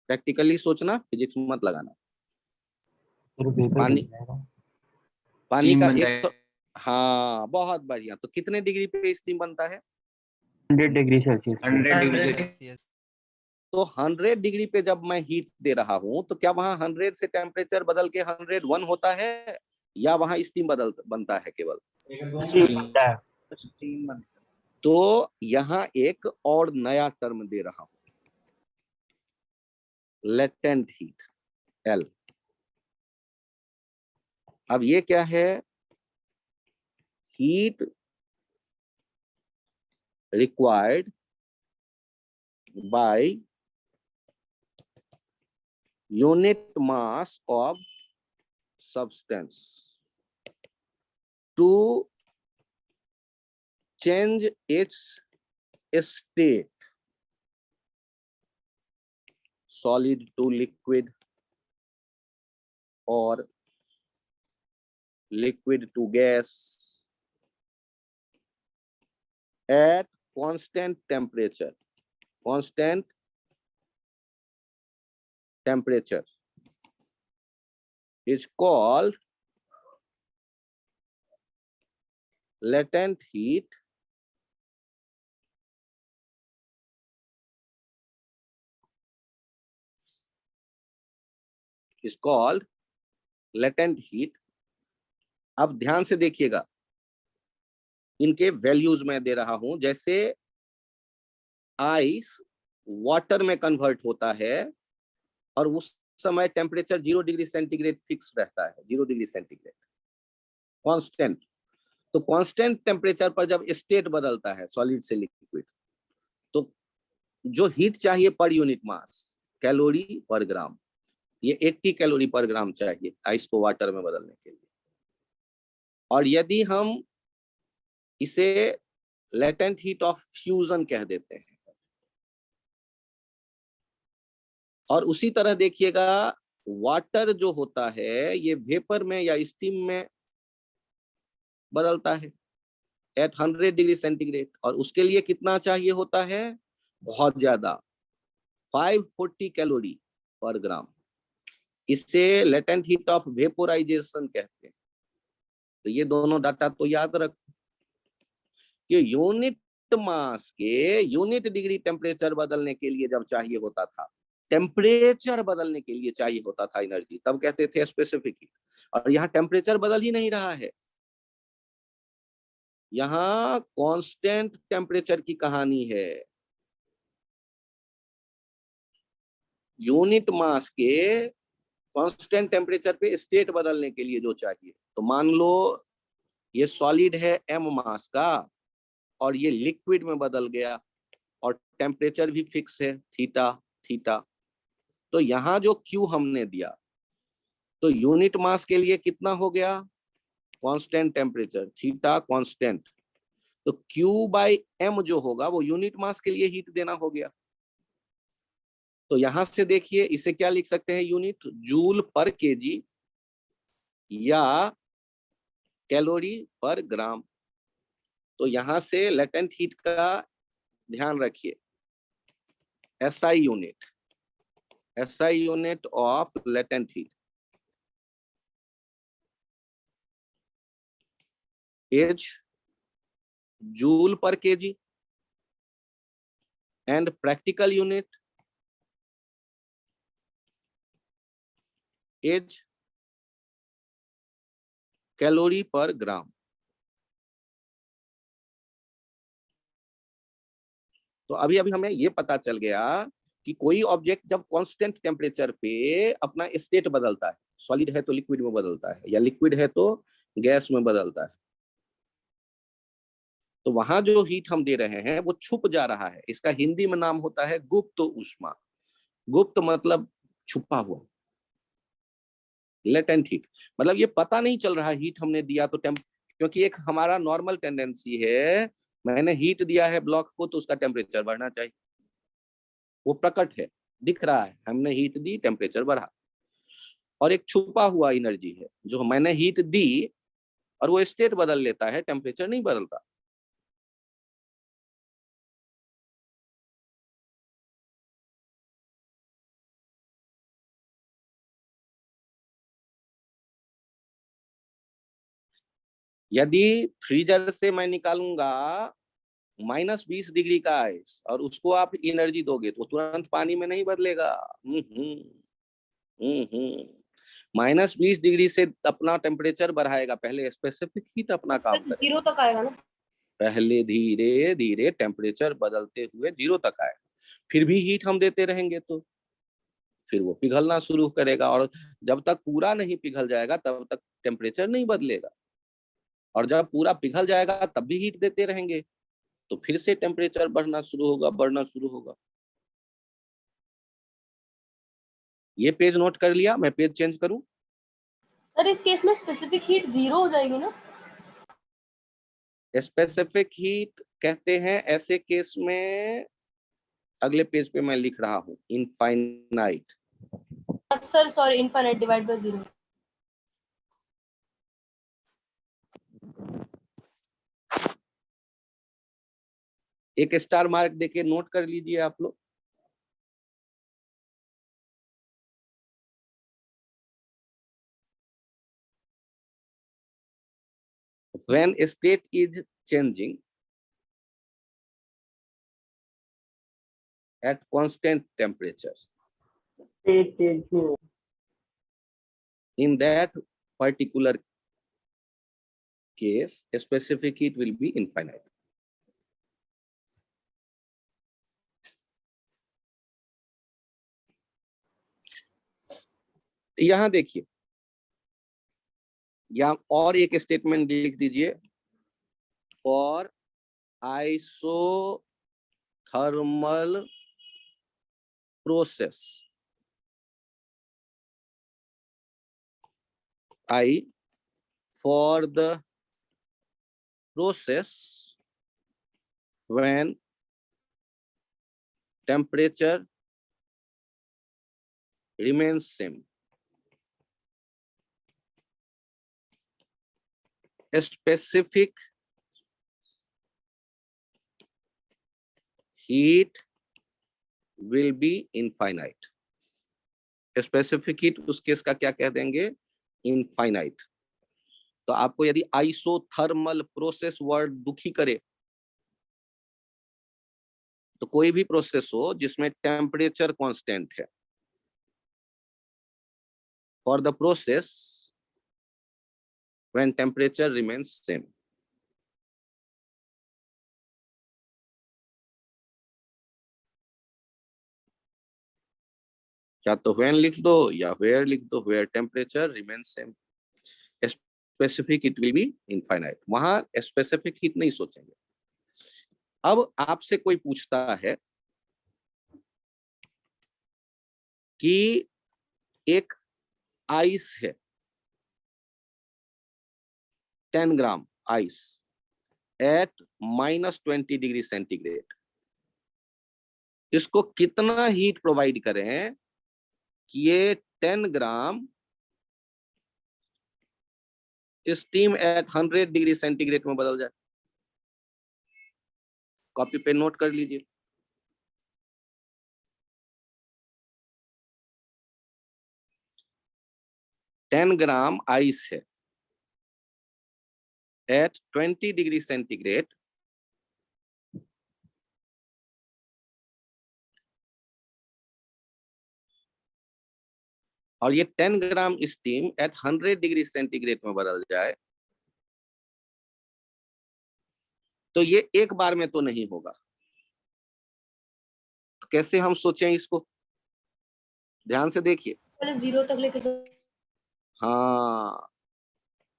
प्रैक्टिकली सोचना, फिजिक्स मत लगाना। फिर वेपर पानी बन जाएगा। पानी स्टीम का बन 100, हाँ बहुत बढ़िया। तो कितने डिग्री पे स्टीम बनता है? 100 डिग्री सेल्सियस। 100 डिग्री से सेल्सियस। तो 100 डिग्री पे जब मैं हीट दे रहा हूं तो क्या वहां 100 से टेम्परेचर बदल के 101 होता है, या वहां स्टीम बनता है केवल? स्टीम बनता है। स्टीम बनता है। तो यहाँ एक और नया टर्म दे रहा हूं, लेटेंट हीट, L। अब ये क्या है? Heat required by unit mass of substance to change its state, solid to liquid or liquid to gas at constant temperature is called latent heat अब ध्यान से देखिएगा, इनके वैल्यूज मैं दे रहा हूं। जैसे आइस वाटर में कन्वर्ट होता है और उस समय टेम्परेचर 0 डिग्री सेंटीग्रेड फिक्स रहता है, 0 डिग्री सेंटीग्रेड कांस्टेंट। तो कांस्टेंट टेम्परेचर पर जब स्टेट बदलता है सॉलिड से लिक्विड, तो जो हीट चाहिए पर यूनिट मास, कैलोरी पर ग्राम, ये 80 कैलोरी पर ग्राम चाहिए आइस को वाटर में बदलने के लिए। और यदि हम इसे लेटेंट हीट ऑफ फ्यूजन कह देते हैं, और उसी तरह देखिएगा वाटर जो होता है ये वेपर में या स्टीम में बदलता है एट 100 डिग्री सेंटीग्रेड, और उसके लिए कितना चाहिए होता है? बहुत ज्यादा, 540 कैलोरी पर ग्राम। इससे लेटेंट हीट ऑफ वेपोराइजेशन कहते हैं। तो ये दोनों डाटा तो याद रखो कि यूनिट मास के यूनिट डिग्री टेम्परेचर बदलने के लिए जब चाहिए होता था, टेम्परेचर बदलने के लिए चाहिए होता था एनर्जी, तब कहते थे स्पेसिफिक हीट। और यहाँ टेम्परेचर बदल ही नहीं रहा है, यहाँ कांस्टेंट टेम्परेचर की कहानी है। यूनिट मास के कांस्टेंट टेम्परेचर पे स्टेट बदलने के लिए जो चाहिए, तो मान लो ये सॉलिड है m मास का और ये लिक्विड में बदल गया और टेम्परेचर भी फिक्स है थीटा। तो यहाँ जो Q हमने दिया, तो यूनिट मास के लिए कितना हो गया? Constant temperature, theta constant. तो Q/m जो होगा वो यूनिट मास के लिए हीट देना हो गया। तो यहां से देखिए इसे क्या लिख सकते हैं? यूनिट जूल पर केजी या कैलोरी पर ग्राम। तो यहां से लेटेंट हीट का ध्यान रखिए, SI unit of latent heat is joule per kg and practical unit is calorie per gram। तो अभी हमें ये पता चल गया कि कोई ऑब्जेक्ट जब कांस्टेंट टेम्परेचर पे अपना स्टेट बदलता है, सॉलिड है तो लिक्विड में बदलता है या लिक्विड है तो गैस में बदलता है, तो वहां जो हीट हम दे रहे हैं वो छुप जा रहा है। इसका हिंदी में नाम होता है गुप्त ऊष्मा। गुप्त मतलब छुपा हुआ, लेटेंट हीट मतलब ये पता नहीं चल रहा हीट हमने दिया तो क्योंकि एक हमारा नॉर्मल टेंडेंसी है, मैंने हीट दिया है ब्लॉक को तो उसका टेम्परेचर बढ़ना चाहिए, वो प्रकट है, दिख रहा है, हमने हीट दी टेम्परेचर बढ़ा। और एक छुपा हुआ एनर्जी है जो मैंने हीट दी और वो स्टेट बदल लेता है, टेम्परेचर नहीं बदलता। यदि फ्रीजर से मैं निकालूंगा -20 डिग्री का आइस और उसको आप एनर्जी दोगे तो तुरंत पानी में नहीं बदलेगा। -20 डिग्री से अपना टेम्परेचर बढ़ाएगा, पहले स्पेसिफिक हीट अपना काम करेगा, 0 तक आएगा ना। पहले धीरे धीरे टेम्परेचर बदलते हुए 0 तक आएगा, फिर भी हीट हम देते रहेंगे तो फिर वो पिघलना शुरू करेगा, और जब तक पूरा नहीं पिघल जाएगा तब तक टेम्परेचर नहीं बदलेगा, और जब पूरा पिघल जाएगा तब भी हीट देते रहेंगे तो फिर से टेम्परेचर बढ़ना शुरू होगा। ये पेज नोट कर लिया, मैं पेज चेंज करूं? सर इस केस में स्पेसिफिक हीट 0 हो जाएगी ना। स्पेसिफिक हीट कहते हैं ऐसे केस में, अगले पेज पे मैं लिख रहा हूं, infinite. Sir sorry, infinite divide by 0। एक स्टार मार्क देके नोट कर लीजिए आप लोग। When state is changing at constant temperature, State changing. in that particular case, specific heat will be infinite. यहां देखिए, या और एक स्टेटमेंट लिख दीजिए, for isothermal process, I for the process when temperature remains same. A specific heat will be infinite. Specific heat उस case का क्या कह देंगे? इनफाइनाइट। तो आपको यदि आइसोथर्मल प्रोसेस वर्ड दुखी करे तो कोई भी प्रोसेस हो जिसमें टेम्परेचर कांस्टेंट है, for the process when temperature remains same. या तो व्हेन लिख दो या वेयर लिख दो, where temperature remains same, specific heat will be infinite. वहां स्पेसिफिक हीट नहीं सोचेंगे। अब आपसे कोई पूछता है कि एक आइस है, 10 ग्राम आइस एट -20 डिग्री सेंटीग्रेड, इसको कितना हीट प्रोवाइड करें कि ये 10 gram steam at 100 degree centigrade में बदल जाए? कॉपी पे नोट कर लीजिए। टेन ग्राम आइस है एट 20 डिग्री सेंटीग्रेड, और ये 10 gram steam at 100 degree centigrade में बदल जाए, तो ये एक बार में तो नहीं होगा। कैसे हम सोचें इसको? ध्यान से देखिए। पहले 0 तक लेके तो हाँ,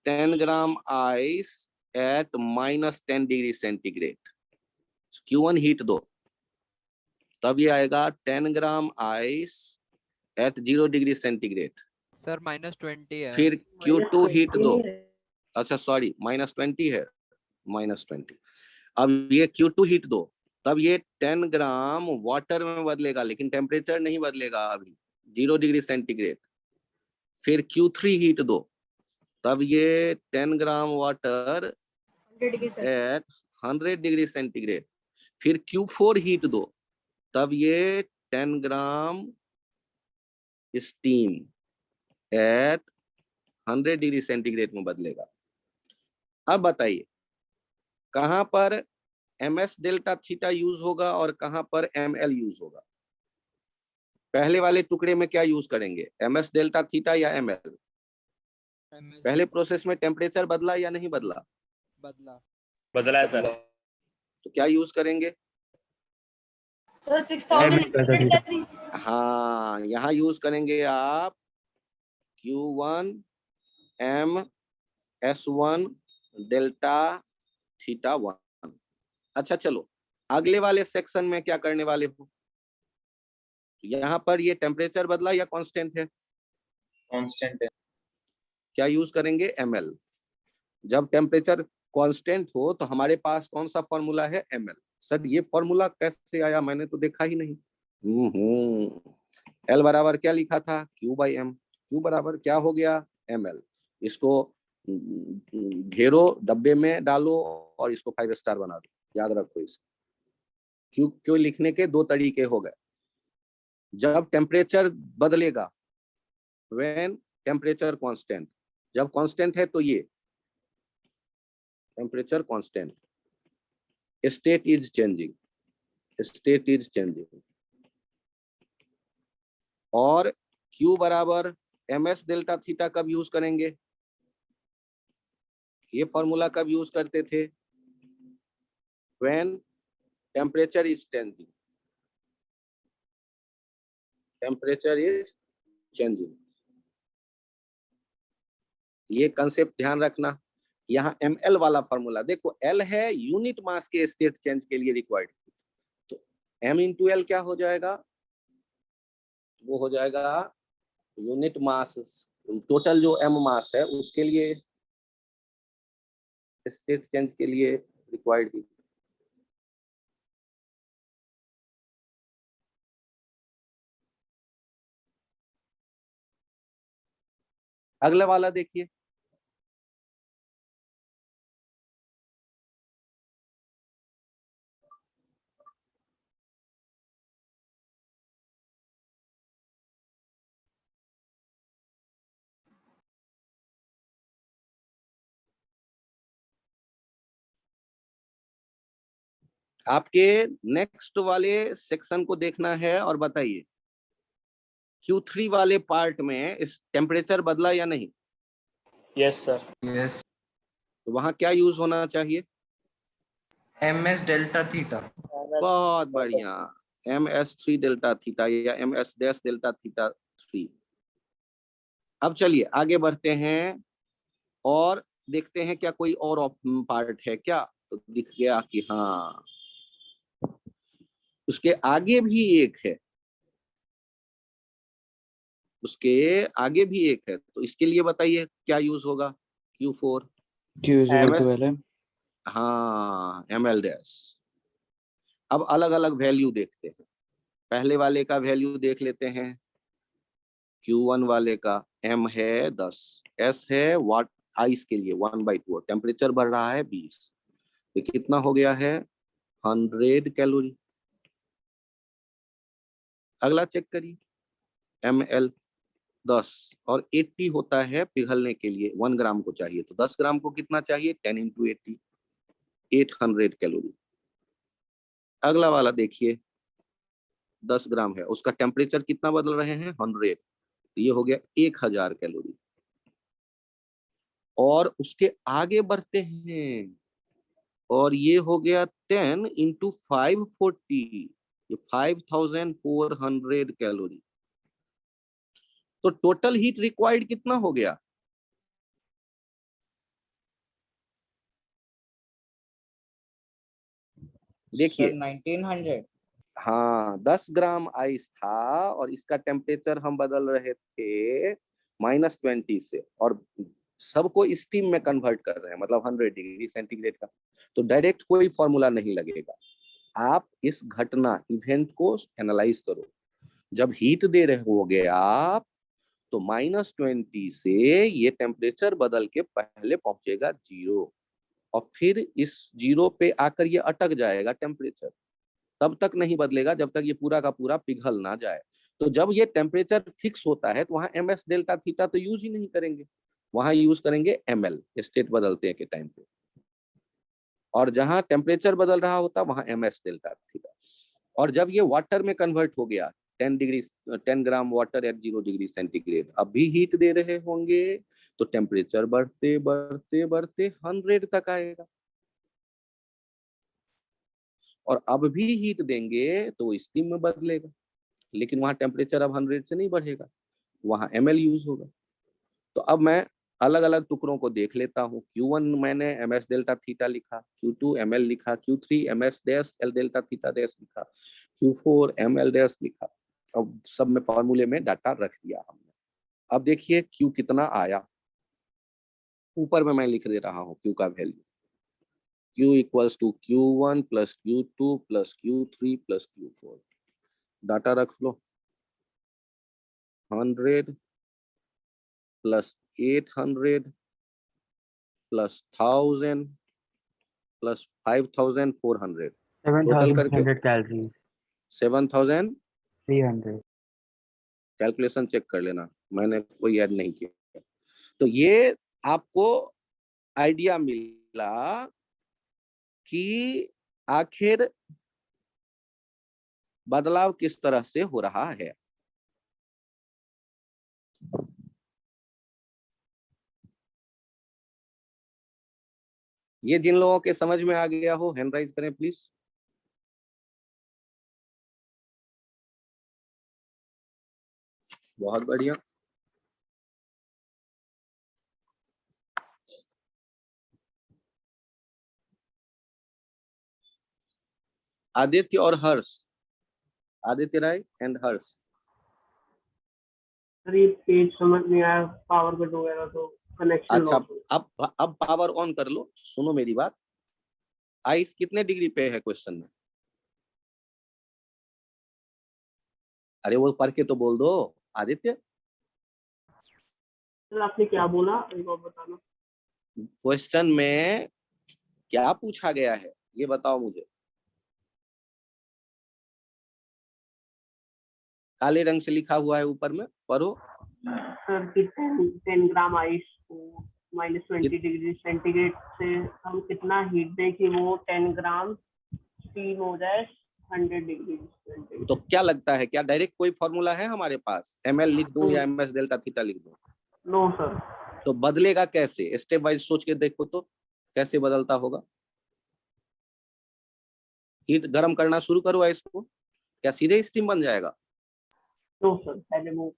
10 ग्राम ice eight -10 degree centigrade, Q1 heat दो, तब ये आएगा 10 ग्राम ice eight 0 degree centigrade. Sir -20 है। फिर Q2 हीट दो, -20 है। अच्छा सॉरी -20 है, -20। अब ये Q2 हीट दो, तब ये 10 ग्राम वाटर में बदलेगा, लेकिन टेम्परेचर नहीं बदलेगा अभी, 0 डिग्री सेंटीग्रेड। फिर Q3 हीट दो, तब ये 10 gram water 100 degree Celsius. At 100 degree centigrade. फिर Q4 हीट दो, तब ये 10 gram steam at 100 degree centigrade में बदलेगा। अब बताइए कहां पर ms डेल्टा थीटा यूज होगा और कहां पर ml यूज होगा? पहले वाले टुकड़े में क्या यूज करेंगे, ms डेल्टा थीटा या ml? पहले प्रोसेस में टेम्परेचर बदला या नहीं बदला? बदला है सर। तो क्या यूज करेंगे? Sir 6800 degree. हाँ, यहाँ यूज करेंगे आप Q1 m S1 delta theta 1। अच्छा चलो अगले वाले सेक्शन में क्या करने वाले हो? यहाँ पर ये टेम्परेचर बदला या कांस्टेंट है? कांस्टेंट है। क्या यूज करेंगे, ml। जब टेम्परेचर कांस्टेंट हो तो हमारे पास कौन सा फॉर्मूला है, ml। सर ये फॉर्मूला कैसे आया, मैंने तो देखा ही नहीं। L बराबर क्या लिखा था, Q/m। Q बराबर क्या हो गया, ml। इसको घेरो, डब्बे में डालो और इसको 5 स्टार बना दो, याद रखो इसे। क्यों लिखने के दो तरीके हो गए। जब टेम्परेचर बदलेगा, व्हेन टेम्परेचर कांस्टेंट, जब कांस्टेंट है तो ये temperature constant, state is changing, state is changing. और Q बराबर ms डेल्टा थीटा कब यूज करेंगे, ये फॉर्मूला कब यूज करते थे, when temperature is changing, temperature is changing. ये कंसेप्ट ध्यान रखना। यहाँ ml वाला फॉर्मूला देखो, L है यूनिट मास के स्टेट चेंज के लिए रिक्वायर्ड, तो m इंटू एल क्या हो जाएगा, वो हो जाएगा यूनिट मास, टोटल जो m मास है उसके लिए, स्टेट चेंज के लिए रिक्वायर्ड हीट। अगला वाला देखिए, आपके नेक्स्ट वाले सेक्शन को देखना है और बताइए Q3 वाले पार्ट में इस टेम्परेचर बदला या नहीं? Yes sir. यस। तो वहां क्या यूज होना चाहिए, ms डेल्टा थीटा। बहुत बढ़िया, ms3 डेल्टा थीटा या ms डैश डेल्टा थीटा 3। अब चलिए आगे बढ़ते हैं और देखते हैं क्या कोई और पार्ट है क्या। तो दिख गया कि हाँ उसके आगे भी एक है, उसके आगे भी एक है, तो इसके लिए बताइए क्या यूज होगा, Q4 Q/L। हाँ ml डैश। अब अलग अलग वैल्यू देखते हैं, पहले वाले का वैल्यू देख लेते हैं। Q1 वाले का m है 10, s है वाट आइस के लिए 1/2, टेम्परेचर बढ़ रहा है 20, तो कितना हो गया है 100 कैलोरी। अगला चेक करिए, ml 10 और 80 होता है पिघलने के लिए, 1 ग्राम को चाहिए, तो 10 ग्राम को कितना चाहिए, 10 इंटू 80, 800 कैलोरी। अगला वाला देखिए 10 ग्राम है, उसका टेम्परेचर कितना बदल रहे हैं 100, तो ये हो गया 1000 कैलोरी। और उसके आगे बढ़ते हैं और ये हो गया 10 इंटू 540, ये 5400 कैलोरी। तो टोटल हीट रिक्वायर्ड कितना हो गया, देखिए 1900। हाँ 10 ग्राम आइस था और इसका टेम्परेचर हम बदल रहे थे -20 से, और सबको स्टीम में कन्वर्ट कर रहे हैं, मतलब 100 डिग्री सेंटीग्रेड का, तो डायरेक्ट कोई फॉर्मूला नहीं लगेगा। आप इस घटना इवेंट को एनालाइज करो। जब हीट दे रहे होगे आप, तो -20 से ये टेम्परेचर बदल के पहले पहुंचेगा 0, और फिर इस 0 पे आकर ये अटक जाएगा टेम्परेचर, तब तक नहीं बदलेगा जब तक ये पूरा का पूरा पिघल ना जाए। तो जब ये टेम्परेचर फिक्स होता है तो वहां ms डेल्टा थीटा तो यूज ही नहीं करेंगे, वहां यूज करेंगे ml, स्टेट बदलते हैं के टाइम पे, और जहां टेम्परेचर बदल रहा होता वहां ms डेल्टा थीटा। और जब ये वाटर में कन्वर्ट हो गया, 10 gram water at 0 degree centigrade, अब भी हीट दे रहे होंगे, तो टेम्परेचर बढ़ते बढ़ते बढ़ते 100 तक आएगा, और अब भी हीट देंगे तो स्टीम में बदलेगा, लेकिन वहां टेम्परेचर अब 100 से नहीं बढ़ेगा, वहां ml यूज होगा। तो अब मैं अलग अलग टुकड़ों को देख लेता हूँ। Q1 मैंने ms डेल्टा थीटा लिखा, Q2 ml लिखा, Q3 ms dash l delta theta dash लिखा, Q4 ml डैश लिखा। अब सब में फॉर्मूले में डाटा रख दिया हमने। अब देखिए Q कितना आया, ऊपर में मैं लिख दे रहा हूँ Q का value, Q equals to Q1 plus Q2 plus Q3 plus Q4। Data रख लो, 100 प्लस 800 प्लस 1000 प्लस 5400, टोटल करके 7600 कैलोरीज, 7300। 300। कैलकुलेशन चेक कर लेना, मैंने कोई ऐड नहीं किया। तो ये आपको आइडिया मिला कि आखिर बदलाव किस तरह से हो रहा है। ये जिन लोगों के समझ में आ गया हो हैंड राइज करें प्लीज। बहुत बढ़िया। आदित्य और हर्ष, आदित्य राय एंड हर्ष। सर ये पेज समझ नहीं आया, पावर कट हो गया तो कनेक्शन अच्छा, लॉस। अब पावर ऑन कर लो, सुनो मेरी बात। आइस कितने डिग्री पे है क्वेश्चन में? अरे वो पढ़ के तो बोल दो आदित्य। सर आपने क्या बोला, एक बार बताना। क्वेश्चन में क्या पूछा गया है ये बताओ मुझे। काले रंग से लिखा हुआ है ऊपर में, पढ़ो। सर कि 10 ग्राम आइस को -20 डिग्री सेंटीग्रेड से हम कितना हीट दें कि वो 10 ग्राम स्टीम हो जाए 100 डिग्री सेंटीग्रेड। तो क्या लगता है, क्या डायरेक्ट कोई फॉर्मूला है हमारे पास? ml लिख दूं या ms डेल्टा थीटा लिख दूं? No sir. तो बदलेगा कैसे? स्टेप वाइज सोच के देखो तो कैसे बदलता होगा। हीट गर्म करना शुरू करो इसको, क्या सीधे स्टीम बन जाएगा? नो सर, पहले वो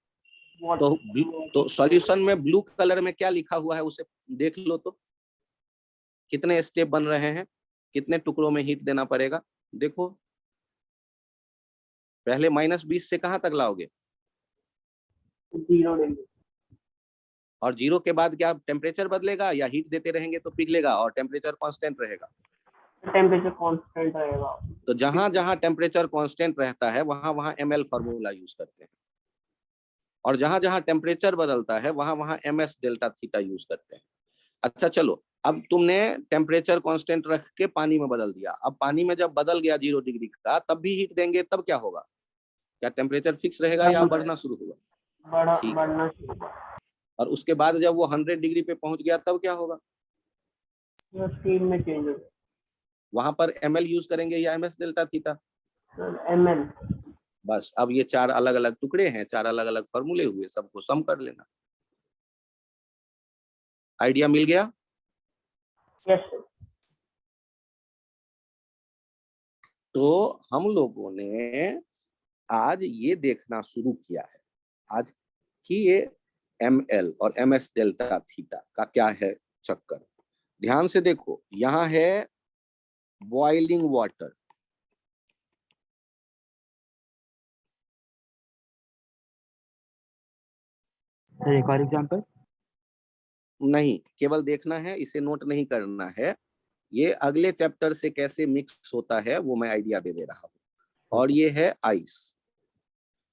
तो सॉल्यूशन में ब्लू कलर में क्या लिखा हुआ है उसे देख लो तो, कितने स्टेप बन रहे हैं, कितने टुकड़ों में हीट देना पड़ेगा देखो। पहले -20 से कहां तक लाओगे? 0 डिग्री। और 0 के बाद क्या टेम्परेचर बदलेगा या हीट देते रहेंगे तो पिघलेगा और टेम्परेचर कांस्टेंट रहेगा? टेम्परेचर कांस्टेंट रहेगा। तो जहां जहां टेम्परेचर कांस्टेंट रहता है वहां वहां ml फॉर्मूला यूज करते हैं, और जहां जहां टेम्परेचर बदलता है वहां वहां ms डेल्टा थीटा यूज करते हैं। अच्छा चलो, अब तुमने टेम्परेचर कांस्टेंट रख के पानी में बदल दिया। अब पानी में जब बदल गया 0 डिग्री का, तब भी हीट देंगे, तब क्या होगा? क्या टेम्परेचर फिक्स रहेगा या बढ़ना शुरू होगा? ठीक है। बढ़ना शुरू होगा। और उसके बाद जब वो 100 डिग्री पे पहुंच गया तब क्या होगा? स्टीम में चेंज हो जाएगा। वहां पर ml यूज करेंगे या ms delta theta? Sir ml। बस अब ये 4 अलग अलग टुकड़े हैं, 4 अलग अलग फॉर्मूले हुए, सबको सम कर लेना। आइडिया मिल गया? Yes sir. तो हम लोगों ने आज ये देखना शुरू किया है आज कि ये ml और ms डेल्टा थीटा का क्या है चक्कर। ध्यान से देखो, यहाँ है बॉइलिंग वाटर, सर एक और एग्जांपल। नहीं, केवल देखना है, इसे नोट नहीं करना है। ये अगले चैप्टर से कैसे मिक्स होता है वो मैं आइडिया दे दे रहा हूँ। और ये है आइस।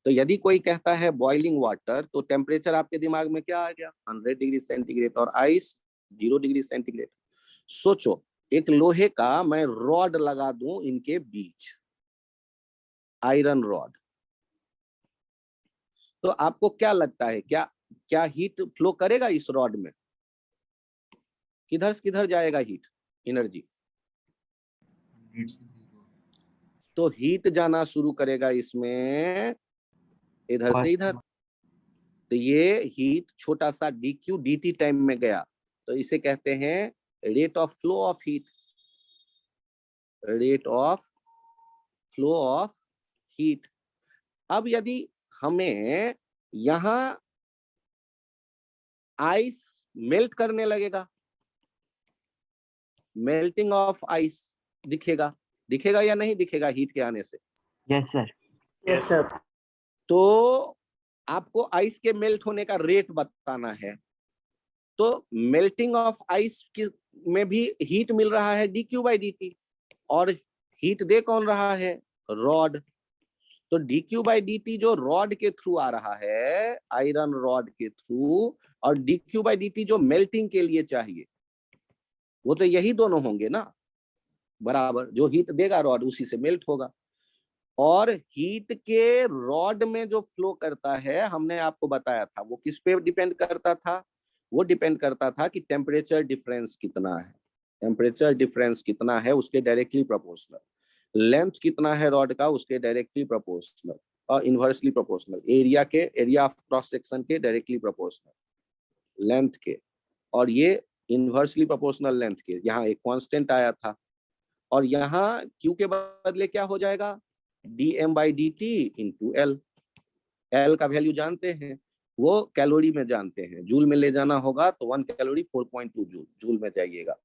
तो यदि कोई कहता है बॉइलिंग वाटर, तो टेम्परेचर आपके दिमाग में क्या आ गया? 100 डिग्री सेंटीग्रेड। और आइस 0 डिग्री सेंटीग्रेड। सोचो, एक लोहे का मैं रॉड लगा दूं इनके बीच, आयरन रॉड, तो आपको क्या लगता है, क्या हीट फ्लो करेगा इस रॉड में? किधर से किधर जाएगा हीट, एनर्जी? तो हीट जाना शुरू करेगा इसमें, इधर से इधर। तो ये हीट छोटा सा dq dt टाइम में गया, तो इसे कहते हैं rate of flow of heat. Rate of flow of heat. अब यदि हमें यहां आइस मेल्ट करने लगेगा, मेल्टिंग ऑफ आइस दिखेगा या नहीं दिखेगा हीट के आने से? Yes sir. Yes sir. तो आपको आइस के मेल्ट होने का रेट बताना है। तो मेल्टिंग ऑफ आइस में भी हीट मिल रहा है dq/dt, और हीट दे कौन रहा है? रॉड। तो dq/dt जो रॉड के थ्रू आ रहा है, आयरन रॉड के थ्रू, और dq/dt जो मेल्टिंग के लिए चाहिए, वो तो यही दोनों होंगे ना बराबर। जो हीट देगा रॉड उसी से मेल्ट होगा। और हीट के रॉड में जो फ्लो करता है, हमने आपको बताया था, वो किस पे डिपेंड करता था? वो डिपेंड करता था कि टेम्परेचर डिफरेंस कितना है। टेम्परेचर डिफरेंस कितना है उसके डायरेक्टली प्रोपोर्शनल। लेंथ कितना है रॉड का, उसके डायरेक्टली प्रोपोर्शनल और inversely proportional. Area of cross section के डायरेक्टली प्रोपोर्शनल लेंथ के, और ये इनवर्सली प्रोपोर्शनल लेंथ के। यहाँ एक कांस्टेंट आया था, और यहाँ Q के बदले क्या हो जाएगा? dm/dt into L। L का वैल्यू जानते हैं, वो कैलोरी में जानते हैं, जूल में ले जाना होगा तो 1 कैलोरी 4.2 जूल, जूल में जाइएगा।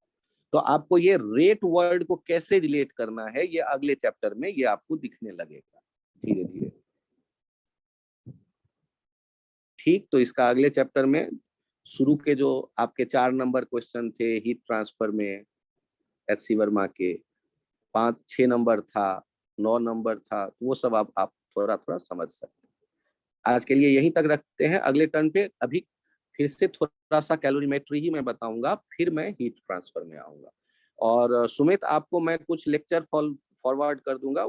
तो आपको ये रेट वर्ड को कैसे रिलेट करना है, ये अगले चैप्टर में ये आपको दिखने लगेगा धीरे धीरे। ठीक, तो इसका अगले चैप्टर में शुरू के जो आपके 4 नंबर क्वेश्चन थे हीट ट्रांसफर में, एच.सी. वर्मा के 5-6 नंबर था, 9 नंबर था, वो सब आप थोड़ा थोड़ा समझ सकते हैं। आज के लिए यहीं तक रखते हैं। अगले टर्न पे अभी फिर से थोड़ा सा कैलोरीमेट्री ही मैं बताऊंगा, फिर मैं हीट ट्रांसफर में आऊंगा। और सुमित, आपको मैं कुछ लेक्चर फॉरवर्ड कर दूंगा।